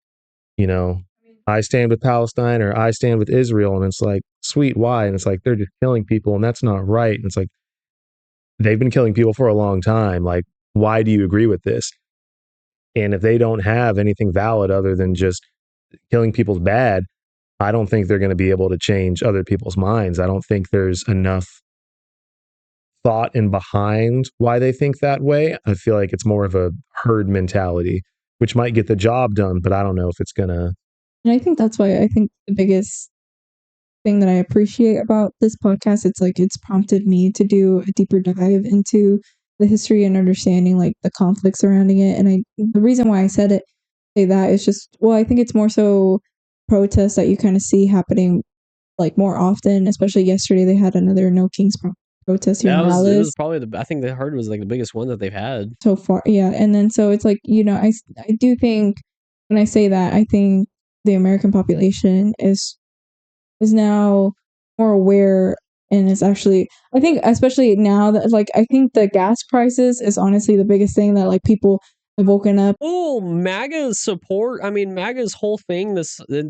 Speaker 3: I stand with Palestine or I stand with Israel, and it's like, sweet, why? And it's like, they're just killing people, and that's not right. And it's like, they've been killing people for a long time. Like, why do you agree with this? And if they don't have anything valid other than just killing people's bad, I don't think they're going to be able to change other people's minds. I don't think there's enough thought in behind why they think that way. I feel like it's more of a herd mentality, which might get the job done, but I don't know if it's going to.
Speaker 2: And I think that's why I think the biggest thing that I appreciate about this podcast, it's prompted me to do a deeper dive into the history and understanding like the conflict surrounding it. And the reason why I say that is just, well, I think it's more so protests that you kind of see happening like more often, especially yesterday they had another No Kings protest here in Dallas.
Speaker 1: It was probably I think the herd was like the biggest one that they've had
Speaker 2: so far. Yeah. And then so it's like, I do think when I say that, I think the American population is now more aware, and it's actually, I think especially now that like I think the gas prices is honestly the biggest thing that like people have woken up.
Speaker 1: Oh, MAGA's support. I mean, MAGA's whole thing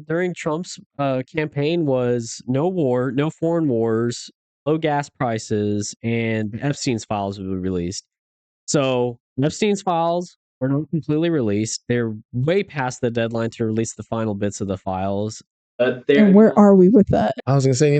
Speaker 1: during Trump's campaign was no war, no foreign wars, low gas prices, and Epstein's files will be released. So Epstein's files are not completely released. They're way past the deadline to release the final bits of the files.
Speaker 2: And where are we with that?
Speaker 3: I was going to say,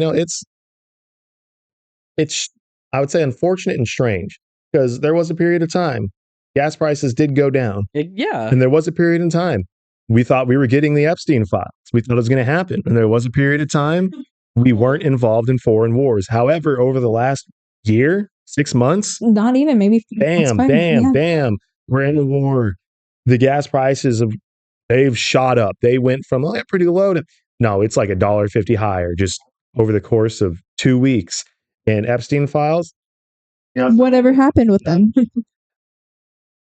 Speaker 3: it's I would say unfortunate and strange, because there was a period of time gas prices did go down.
Speaker 1: Yeah.
Speaker 3: And there was a period in time we thought we were getting the Epstein files. We thought it was going to happen. And there was a period of time we weren't involved in foreign wars. However, over the last year, 6 months,
Speaker 2: not even, maybe
Speaker 3: bam, we're in a war. The gas prices they've shot up. They went from pretty low to no, it's like $1.50 higher just over the course of 2 weeks. And Epstein files,
Speaker 2: whatever happened with them?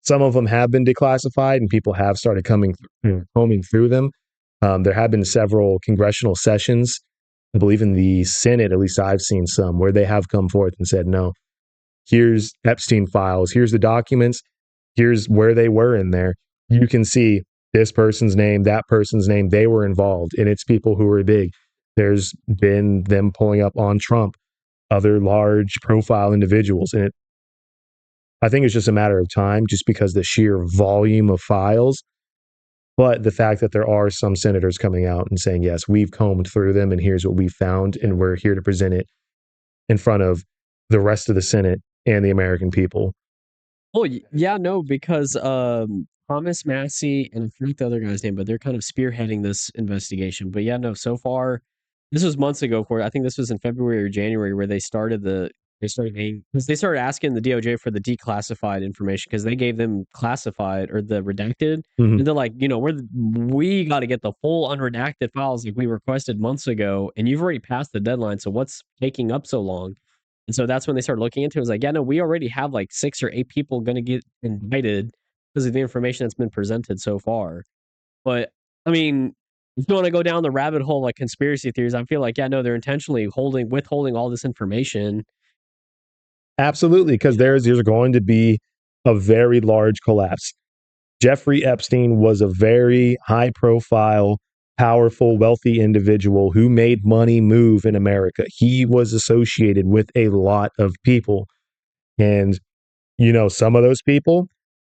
Speaker 3: Some of them have been declassified, and people have started combing through them. There have been several congressional sessions, I believe in the Senate, at least I've seen some, where they have come forth and said, no, here's Epstein files, here's the documents, here's where they were in there. You can see this person's name, that person's name, they were involved, and it's people who are big. There's been them pulling up on Trump, other large profile individuals, and I think it's just a matter of time, just because the sheer volume of files. But the fact that there are some senators coming out and saying, yes, we've combed through them and here's what we found, and we're here to present it in front of the rest of the Senate and the American people.
Speaker 1: Oh, yeah, no, because Thomas Massey and I forget the other guy's name, but they're kind of spearheading this investigation. But yeah, no, so far this was months ago, of course. I think this was in February or January where they started because they started asking the DOJ for the declassified information because they gave them classified or the redacted,
Speaker 3: Mhm.
Speaker 1: and they're like, we got to get the full unredacted files like we requested months ago, and you've already passed the deadline. So what's taking up so long? And so that's when they started looking into it. It was like, yeah, no, we already have like 6 or 8 people going to get indicted because of the information that's been presented so far. But I mean, if you want to go down the rabbit hole like conspiracy theories, I feel like, yeah, no, they're intentionally withholding all this information.
Speaker 3: Absolutely, because there's going to be a very large collapse. Jeffrey Epstein was a very high profile, powerful, wealthy individual who made money move in America. He was associated with a lot of people. And, some of those people,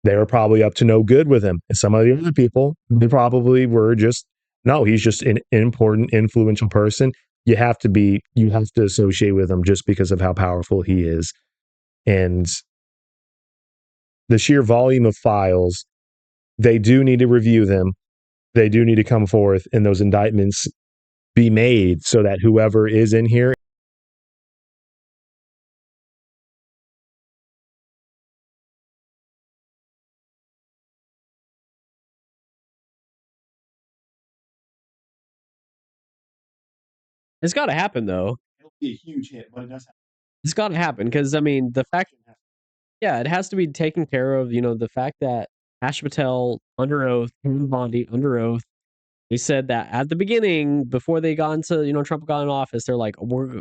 Speaker 3: they were probably up to no good with him. And some of the other people, they probably were just, no, he's just an important, influential person. You have to associate with him just because of how powerful he is. And the sheer volume of files, they do need to review them. They do need to come forth and those indictments be made so that whoever is in here.
Speaker 1: It's got to happen, though.
Speaker 3: It'll be a huge hit, but it does happen.
Speaker 1: It's got to happen because, I mean, it has to be taken care of. The fact that Ash Patel under oath, Kevin Bondi under oath, they said that at the beginning, before they got into, Trump got in office, they're like,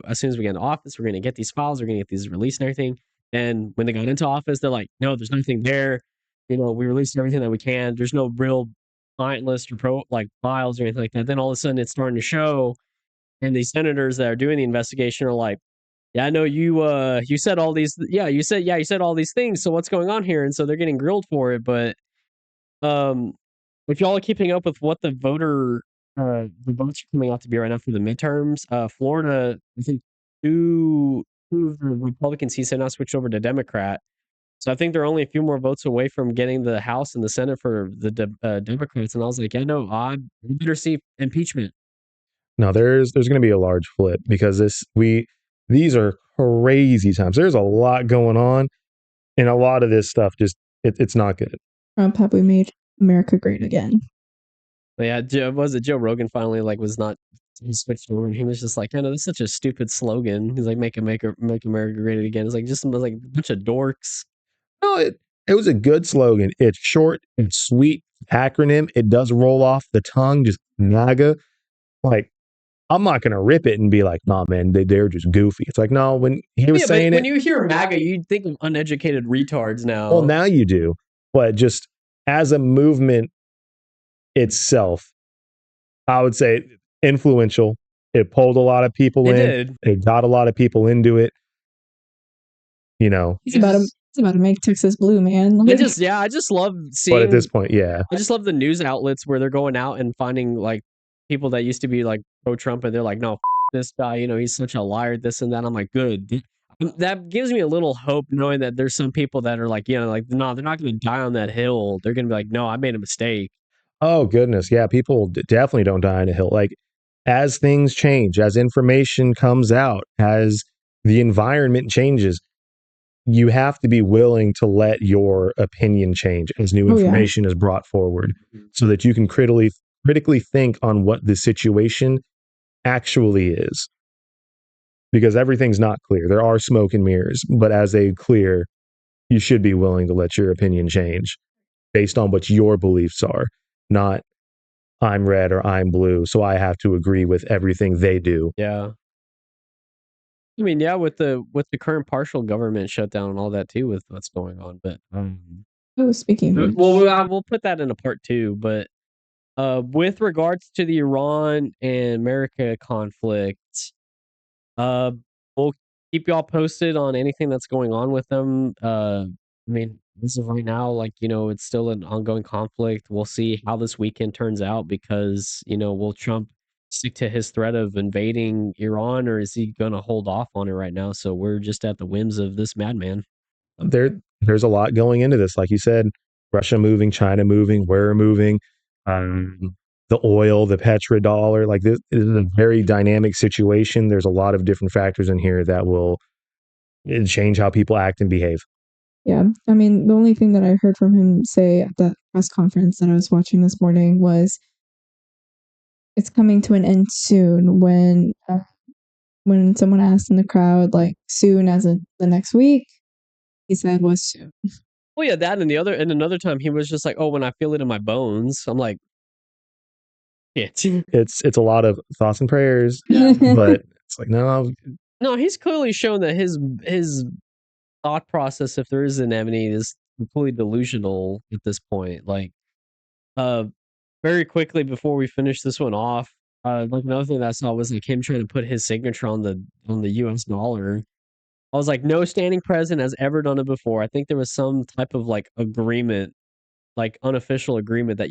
Speaker 1: as soon as we get into office, we're going to get these files, we're going to get these released and everything. And when they got into office, they're like, no, there's nothing there. We released everything that we can. There's no real client list or files or anything like that. Then all of a sudden it's starting to show. And the senators that are doing the investigation are like, yeah, I know you said all these, you said all these things. So what's going on here? And so they're getting grilled for it. But um, if y'all are keeping up with what the votes are coming out to be right now for the midterms, Florida, I think two of the Republicans he said now switched over to Democrat. So I think they're only a few more votes away from getting the House and the Senate for the Democrats. And I was like, yeah, no, I better see impeachment.
Speaker 3: No, there's going to be a large flip because these are crazy times. There's a lot going on, and a lot of this stuff it's not good.
Speaker 2: Trump, have we made America great again?
Speaker 1: But yeah, Joe Rogan finally he switched over and he was just like, I know this is such a stupid slogan. He's like, make America great again. It's like just like a bunch of dorks.
Speaker 3: No, it was a good slogan. It's short and sweet acronym. It does roll off the tongue, just MAGA. Like, I'm not going to rip it and be like, nah, man, they're just goofy. It's like, no, when he was saying
Speaker 1: when you hear MAGA, you think of uneducated retards now.
Speaker 3: Well, now you do. But just as a movement itself, I would say influential. It pulled a lot of people in. It got a lot of people into it.
Speaker 2: It's about to make Texas blue, man.
Speaker 1: I just love seeing.
Speaker 3: But at this point, yeah.
Speaker 1: I just love the news outlets where they're going out and finding like people that used to be like pro-Trump and they're like, no, this guy, he's such a liar, this and that. I'm like, good. That gives me a little hope knowing that there's some people that are like, no, they're not going to die on that hill. They're going to be like, no, I made a mistake.
Speaker 3: Oh, goodness. Yeah, people definitely don't die on a hill. Like, as things change, as information comes out, as the environment changes, you have to be willing to let your opinion change as new information is brought forward so that you can critically think on what the situation actually is. Because everything's not clear. There are smoke and mirrors, but as they clear, you should be willing to let your opinion change based on what your beliefs are, not I'm red or I'm blue, so I have to agree with everything they do.
Speaker 1: Yeah. I mean, yeah, with the current partial government shutdown and all that too, with what's going on. But
Speaker 2: speaking,
Speaker 1: we'll put that in a part 2. But with regards to the Iran and America conflict, we'll keep y'all posted on anything that's going on with them. I mean, this is right now, like, it's still an ongoing conflict. We'll see how this weekend turns out because, will Trump stick to his threat of invading Iran or is he going to hold off on it right now? So we're just at the whims of this madman.
Speaker 3: There's a lot going into this. Like you said, Russia moving, China moving, we're moving. the oil, the petrodollar. Like this is a very dynamic situation. There's a lot of different factors in here that will change how people act and behave.
Speaker 2: Yeah. I mean, the only thing that I heard from him say at that press conference that I was watching this morning was it's coming to an end soon. When someone asked in the crowd, like, soon as in the next week, he said was soon.
Speaker 1: Well, yeah, that and another time he was just like, "Oh, when I feel it in my bones." I'm like, "Shit."
Speaker 3: It's a lot of thoughts and prayers,
Speaker 1: Yeah.
Speaker 3: but it's like, no,
Speaker 1: No, he's clearly shown that his thought process, if there is an enemy, is completely delusional at this point. Like, very quickly before we finish this one off, like another thing that I saw was like him trying to put his signature on the U.S. dollar. I was like, no standing president has ever done it before. I think there was some type of like agreement, like unofficial agreement that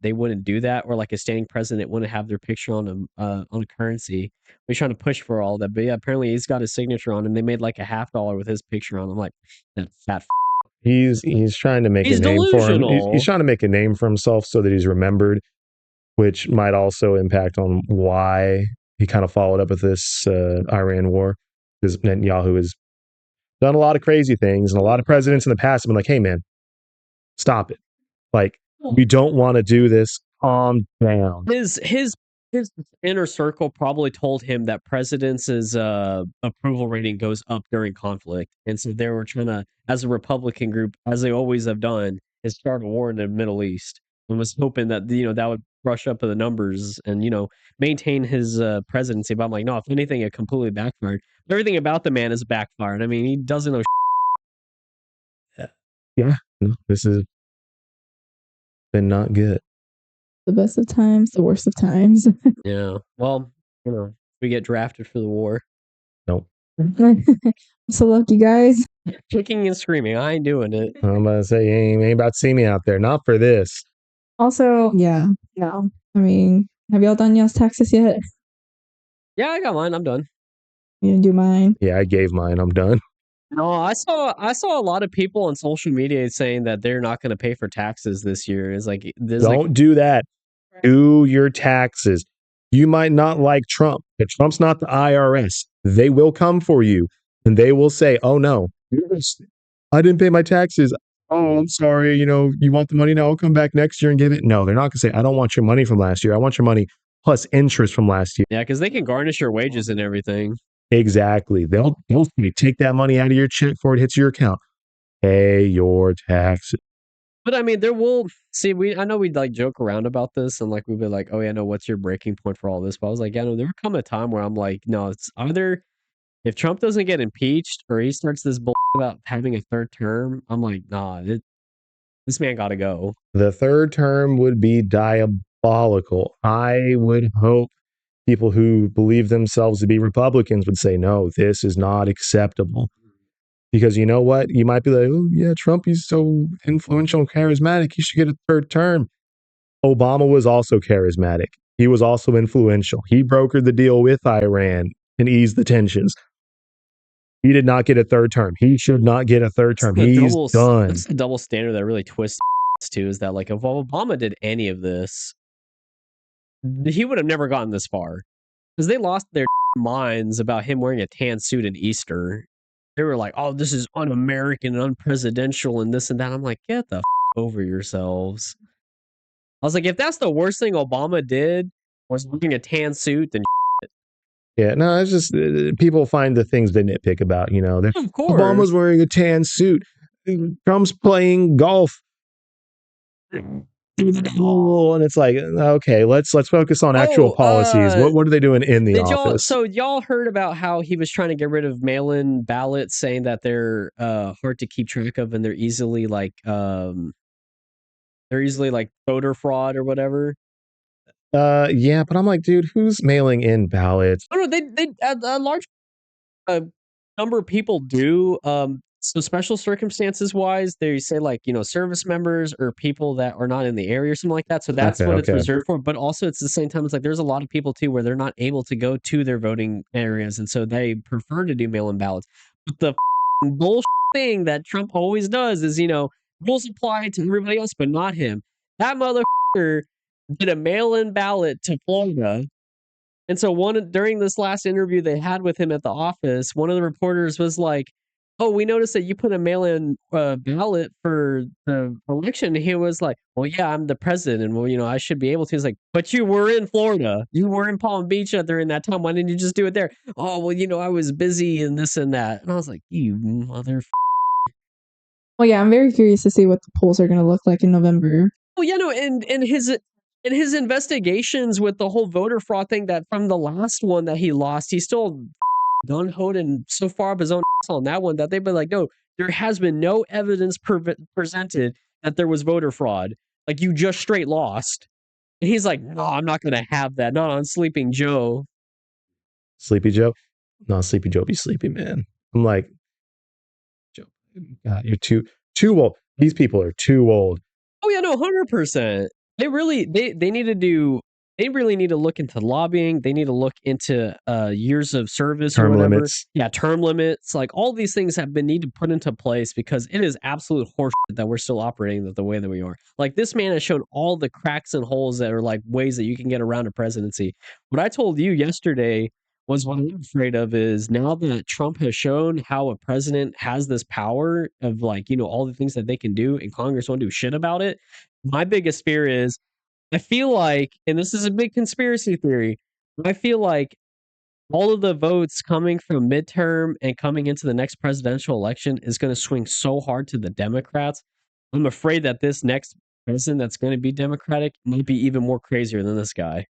Speaker 1: they wouldn't do that, or like a standing president wouldn't have their picture on a currency. We're trying to push for all that, but yeah, apparently he's got his signature on, and they made like a $50 with his picture on. I'm like, that fat.
Speaker 3: he's trying to make
Speaker 1: He's
Speaker 3: a name for him. He's
Speaker 1: delusional.
Speaker 3: trying to make a name for himself so that he's remembered, which might also impact on why he kind of followed up with this Iran war, because Netanyahu has done a lot of crazy things, and a lot of presidents in the past have been like, "Hey, man, stop it! Like, we don't want to do this. Calm down."
Speaker 1: His inner circle probably told him that presidents' approval rating goes up during conflict, and so they were trying to, as a Republican group, as they always have done, is start a war in the Middle East, and was hoping that that would brush up the numbers and maintain his presidency. But I'm like, no, if anything, it completely backfired. Everything about the man is backfired. I mean, he doesn't know.
Speaker 3: Yeah, no, this has been not good.
Speaker 2: The best of times, the worst of times.
Speaker 1: Yeah. Well, we get drafted for the war.
Speaker 3: Nope.
Speaker 2: So lucky, guys.
Speaker 1: Kicking and screaming. I ain't doing it.
Speaker 3: I'm about to say, you ain't about to see me out there. Not for this.
Speaker 2: Also, yeah. I mean, have y'all done y'all's taxes yet?
Speaker 1: Yeah, I got mine. I'm done.
Speaker 2: You didn't do mine.
Speaker 3: Yeah, I gave mine. I'm done.
Speaker 1: No, I saw a lot of people on social media saying that they're not going to pay for taxes this year. It's like
Speaker 3: Don't do that. Do your taxes. You might not like Trump, but Trump's not the IRS. They will come for you and they will say, "Oh no, I didn't pay my taxes. Oh, I'm sorry. You want the money now? I'll come back next year and give it." No, they're not going to say, "I don't want your money from last year. I want your money plus interest from last year."
Speaker 1: Yeah, because they can garnish your wages and everything.
Speaker 3: Exactly. They'll take that money out of your check before it hits your account. Pay your taxes.
Speaker 1: But I mean, there will I know we'd like joke around about this and like we'd be like, "Oh yeah, no, what's your breaking point for all this?" But I was like, yeah, no, there will come a time where I'm like, no, it's either if Trump doesn't get impeached or he starts this bull about having a third term, I'm like, nah, this man got to go.
Speaker 3: The third term would be diabolical. I would hope people who believe themselves to be Republicans would say, no, this is not acceptable. Because you know what? You might be like, oh, yeah, Trump, he's so influential and charismatic. He should get a third term. Obama was also charismatic. He was also influential. He brokered the deal with Iran and eased the tensions. He did not get a third term. He should not get a third term. He's done.
Speaker 1: That's the double standard that really twists too, is that like if Obama did any of this, he would have never gotten this far. Because they lost their minds about him wearing a tan suit in Easter. They were like, oh, this is un-American and unpresidential and this and that. I'm like, get the over yourselves. I was like, if that's the worst thing Obama did was wearing a tan suit, then
Speaker 3: yeah, no, it's just people find the things they nitpick about,
Speaker 1: of course.
Speaker 3: Obama's wearing a tan suit. Trump's playing golf. And it's like, okay, let's focus on actual policies. What are they doing in the office?
Speaker 1: Y'all heard about how he was trying to get rid of mail-in ballots, saying that they're hard to keep track of and they're easily like voter fraud or whatever.
Speaker 3: Yeah, but I'm like, dude, who's mailing in ballots?
Speaker 1: Oh no, they a large number of people do. So special circumstances wise, they say like service members or people that are not in the area or something like that. So that's what it's reserved for. But also, it's the same time. It's like there's a lot of people too where they're not able to go to their voting areas, and so they prefer to do mail-in ballots. But the bullshit thing that Trump always does is rules apply to everybody else, but not him. That motherfucker did a mail-in ballot to Florida. And so during this last interview they had with him at the office, one of the reporters was like, "Oh, we noticed that you put a mail-in ballot for the election." And he was like, "Well, yeah, I'm the president, and well, I should be able to." He's like, "But you were in Florida. You were in Palm Beach during that time. Why didn't you just do it there?" "Oh, well, I was busy and this and that." And I was like, "You mother."
Speaker 2: Well, yeah, I'm very curious to see what the polls are going to look like in November.
Speaker 1: Oh yeah, no, and his investigations with the whole voter fraud thing, that from the last one that he lost, he's still gun-hoed and so far up his own ass on that one that they've been like, "No, there has been no evidence presented that there was voter fraud. Like, you just straight lost." And he's like, "No, I'm not gonna have that. Not on Sleeping Joe."
Speaker 3: Sleepy Joe? No, Sleepy Joe be sleepy, man. I'm like, Joe, God, you're too old. These people are too old.
Speaker 1: Oh yeah, no, 100%. They really they need to do. They really need to look into lobbying. They need to look into years of service or
Speaker 3: Term
Speaker 1: whatever.
Speaker 3: limits.
Speaker 1: Yeah, term limits. Like, all these things have been need to put into place, because it is absolute horseshit that we're still operating the way that we are. Like, this man has shown all the cracks and holes that are like ways that you can get around a presidency. What I told you yesterday was, what I'm afraid of is, now that Trump has shown how a president has this power of, like, all the things that they can do, and Congress won't do shit about it. My biggest fear is, I feel like, and this is a big conspiracy theory, I feel like all of the votes coming from midterm and coming into the next presidential election is going to swing so hard to the Democrats. I'm afraid that this next president that's going to be Democratic might be even more crazier than this guy.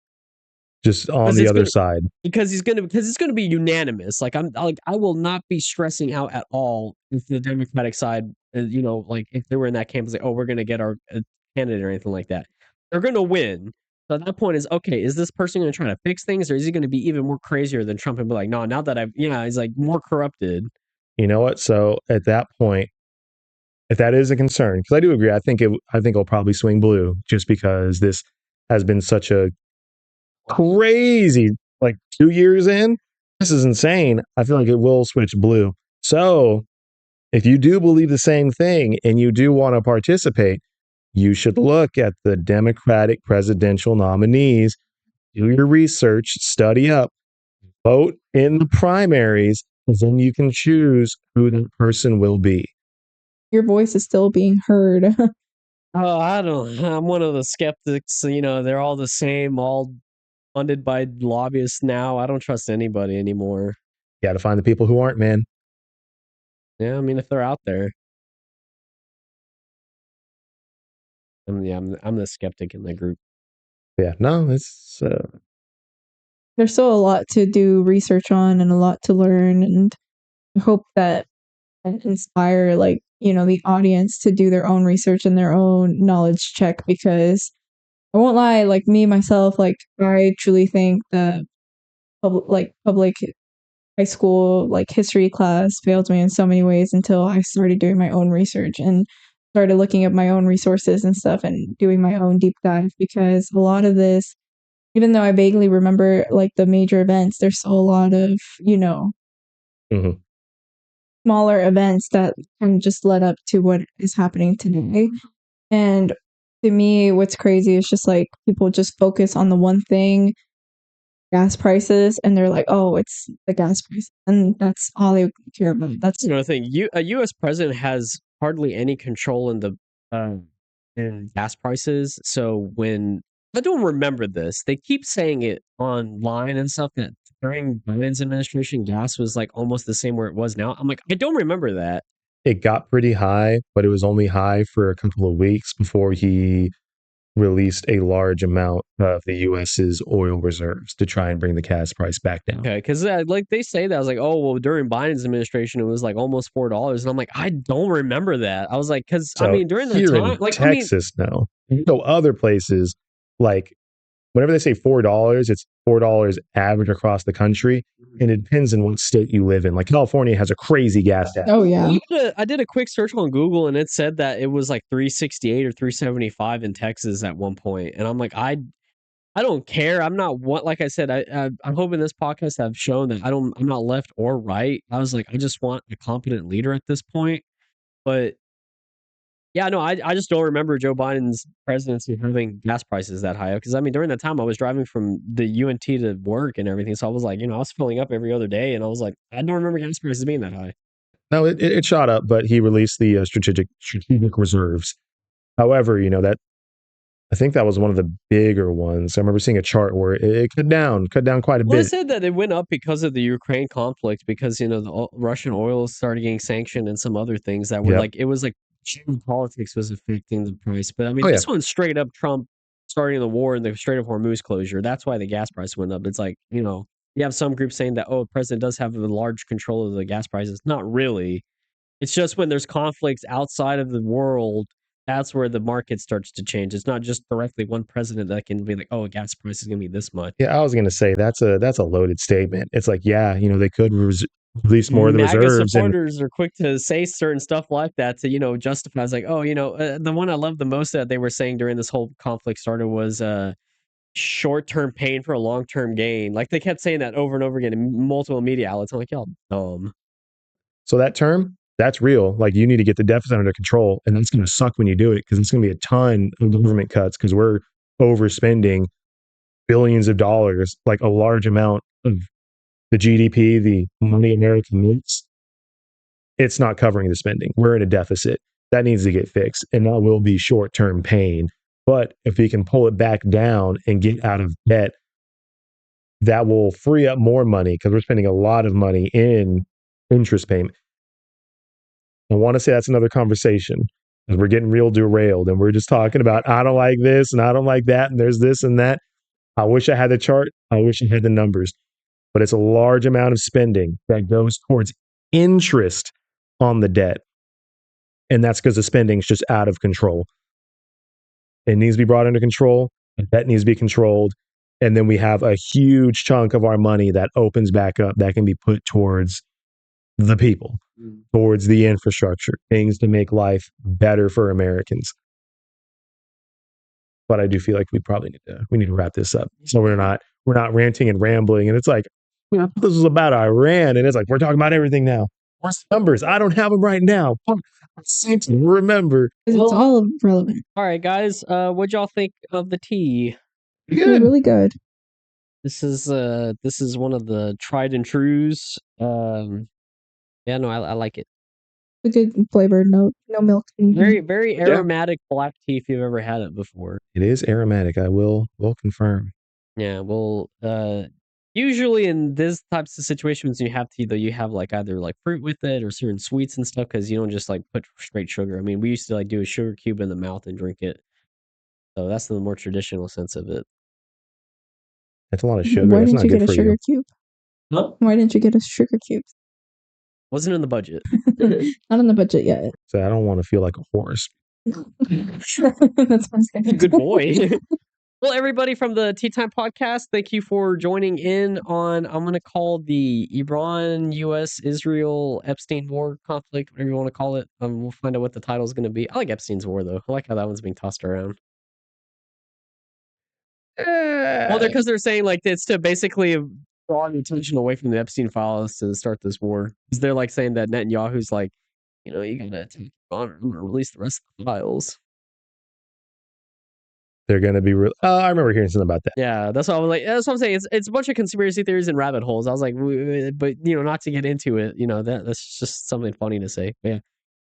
Speaker 3: Just on
Speaker 1: Because
Speaker 3: the
Speaker 1: it's
Speaker 3: other
Speaker 1: gonna
Speaker 3: side.
Speaker 1: because it's gonna be unanimous. Like, I will not be stressing out at all if the Democratic side, like, if they were in that camp, it's like, "Oh, we're gonna get our candidate," or anything like that. They're gonna win. So at that point, is okay. Is this person gonna try to fix things, or is he gonna be even more crazier than Trump and be like, "No, now that he's like more corrupted."
Speaker 3: You know what? So at that point, if that is a concern, because I do agree, I think it'll probably swing blue, just because this has been such a crazy, like, 2 years in. This is insane. I feel like it will switch blue. So if you do believe the same thing and you do want to participate, you should look at the Democratic presidential nominees, do your research, study up, vote in the primaries, and then you can choose who that person will be.
Speaker 2: Your voice is still being heard.
Speaker 1: Oh, I'm one of the skeptics. They're all the same, all funded by lobbyists now. I don't trust anybody anymore.
Speaker 3: You got to find the people who aren't, man.
Speaker 1: Yeah, I mean, if they're out there. I'm the skeptic in the group.
Speaker 3: Yeah, no, it's
Speaker 2: There's still a lot to do research on and a lot to learn, and I hope that I inspire, like, the audience to do their own research and their own knowledge check, because I won't lie, like, me myself, like, I truly think the public high school, like, history class failed me in so many ways until I started doing my own research and started looking at my own resources and stuff and doing my own deep dive, because a lot of this, even though I vaguely remember, like, the major events, there's still a lot of,
Speaker 3: mhm.
Speaker 2: smaller events that kind of just led up to what is happening today. And to me, what's crazy is just, like, people just focus on the one thing, gas prices, and they're like, "Oh, it's the gas price," and that's all they care about. That's
Speaker 1: Another thing. A U.S. president has hardly any control in gas prices. So when I don't remember this, they keep saying it online and stuff, that during Biden's administration, gas was like almost the same where it was now. I'm like, I don't remember that.
Speaker 3: It got pretty high, but it was only high for a couple of weeks before he released a large amount of the U.S.'s oil reserves to try and bring the gas price back down.
Speaker 1: Okay, because like they say that, I was like, oh well, during Biden's administration, it was like almost $4, and I'm like, I don't remember that. I was like, because I
Speaker 3: So
Speaker 1: mean, during that
Speaker 3: here
Speaker 1: time,
Speaker 3: in
Speaker 1: like,
Speaker 3: Texas, no. So other places, like, whenever they say $4, it's $4 average across the country, and it depends on what state you live in. Like, California has a crazy gas tax.
Speaker 2: Oh yeah.
Speaker 1: I did a quick search on Google, and it said that it was like 368 or 375 in Texas at one point, and I'm like, I don't care. I'm not like I said. I'm hoping this podcast have shown that I'm not left or right. I was like, I just want a competent leader at this point. But Yeah, no, I just don't remember Joe Biden's presidency having gas prices that high. Because I mean, during that time, I was driving from the UNT to work and everything, so I was like, I was filling up every other day, and I was like, I don't remember gas prices being that high.
Speaker 3: No, it shot up, but he released the strategic reserves. However, that I think that was one of the bigger ones. I remember seeing a chart where it cut down quite a
Speaker 1: Well, they
Speaker 3: bit.
Speaker 1: said that it went up because of the Ukraine conflict, because the Russian oil started getting sanctioned and some other things that were
Speaker 3: Yep.
Speaker 1: like, it was like geopolitics was affecting the price. But I mean,
Speaker 3: Oh,
Speaker 1: this
Speaker 3: yeah.
Speaker 1: one's straight up Trump starting the war and the Strait of Hormuz closure. That's why the gas price went up. It's like, you have some groups saying that, the president does have a large control of the gas prices. Not really. It's just when there's conflicts outside of the world, that's where the market starts to change. It's not just directly one president that can be like, gas price is going to be this much.
Speaker 3: Yeah, I was going to say that's a loaded statement. It's like, they could release more of the
Speaker 1: MAGA
Speaker 3: reserves, and
Speaker 1: supporters are quick to say certain stuff like that to, justify. It's like, the one I love the most that they were saying during this whole conflict started was short-term pain for a long-term gain. Like they kept saying that over and over again in multiple media outlets. I'm like, y'all dumb.
Speaker 3: So that term, that's real. Like you need to get the deficit under control, and that's going to suck when you do it because it's going to be a ton of government cuts because we're overspending billions of dollars, like a large amount of the GDP, the money America makes. It's not covering the spending. We're in a deficit. That needs to get fixed, and that will be short-term pain. But if we can pull it back down and get out of debt, that will free up more money because we're spending a lot of money in interest payment. I want to say that's another conversation because we're getting real derailed and we're just talking about, I don't like this and I don't like that. And there's this and that. I wish I had the chart. I wish I had the numbers, but it's a large amount of spending that goes towards interest on the debt. And that's because the spending is just out of control. It needs to be brought under control. The debt needs to be controlled. And then we have a huge chunk of our money that opens back up that can be put towards the people, towards the infrastructure, things to make life better for Americans. But I do feel like we probably need to wrap this up. So we're not ranting and rambling. And it's like, this is about Iran. And it's like, we're talking about everything now. What's the numbers? I don't have them right now. I seem to remember.
Speaker 2: It's all relevant.
Speaker 1: All right, guys. What'd y'all think of the tea?
Speaker 3: Good.
Speaker 2: Really good.
Speaker 1: This is one of the tried and trues. Yeah, no, I like it.
Speaker 2: A good flavor, no milk.
Speaker 1: Very, very aromatic black tea if you've ever had it before.
Speaker 3: It is aromatic. I will confirm.
Speaker 1: Yeah, well, usually in these types of situations, you have tea, though, you have like either like fruit with it or certain sweets and stuff because you don't just like put straight sugar. I mean, we used to like do a sugar cube in the mouth and drink it. So that's the more traditional sense of it.
Speaker 3: That's a lot of sugar.
Speaker 2: Why
Speaker 3: That's
Speaker 2: didn't
Speaker 3: not
Speaker 2: you
Speaker 3: good
Speaker 2: get a
Speaker 3: for
Speaker 2: sugar
Speaker 3: you.
Speaker 2: cube?
Speaker 1: Huh?
Speaker 2: Why didn't you get a sugar cube?
Speaker 1: Wasn't in the budget.
Speaker 2: Not on the budget yet.
Speaker 3: So I don't want to feel like a horse.
Speaker 2: That's what I'm saying.
Speaker 1: Good boy. Well, everybody from the TeaTime Podcast, thank you for joining in on, I'm going to call the Iran-U.S. Israel Epstein war conflict, whatever you want to call it. We'll find out what the title is going to be. I like Epstein's war, though. I like how that one's being tossed around. Well, because they're saying like it's to basically draw the attention away from the Epstein files to start this war. Because they're like saying that Netanyahu's like, you gotta attack Iran, I'm gonna release the rest of the files.
Speaker 3: They're going to be real. I remember hearing something about that.
Speaker 1: Yeah, that's what I was like. That's what I'm saying. It's a bunch of conspiracy theories and rabbit holes. I was like, but not to get into it. That's just something funny to say. But yeah,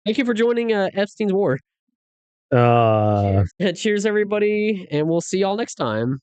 Speaker 1: thank you for joining Epstein's war. Cheers, everybody, and we'll see y'all next time.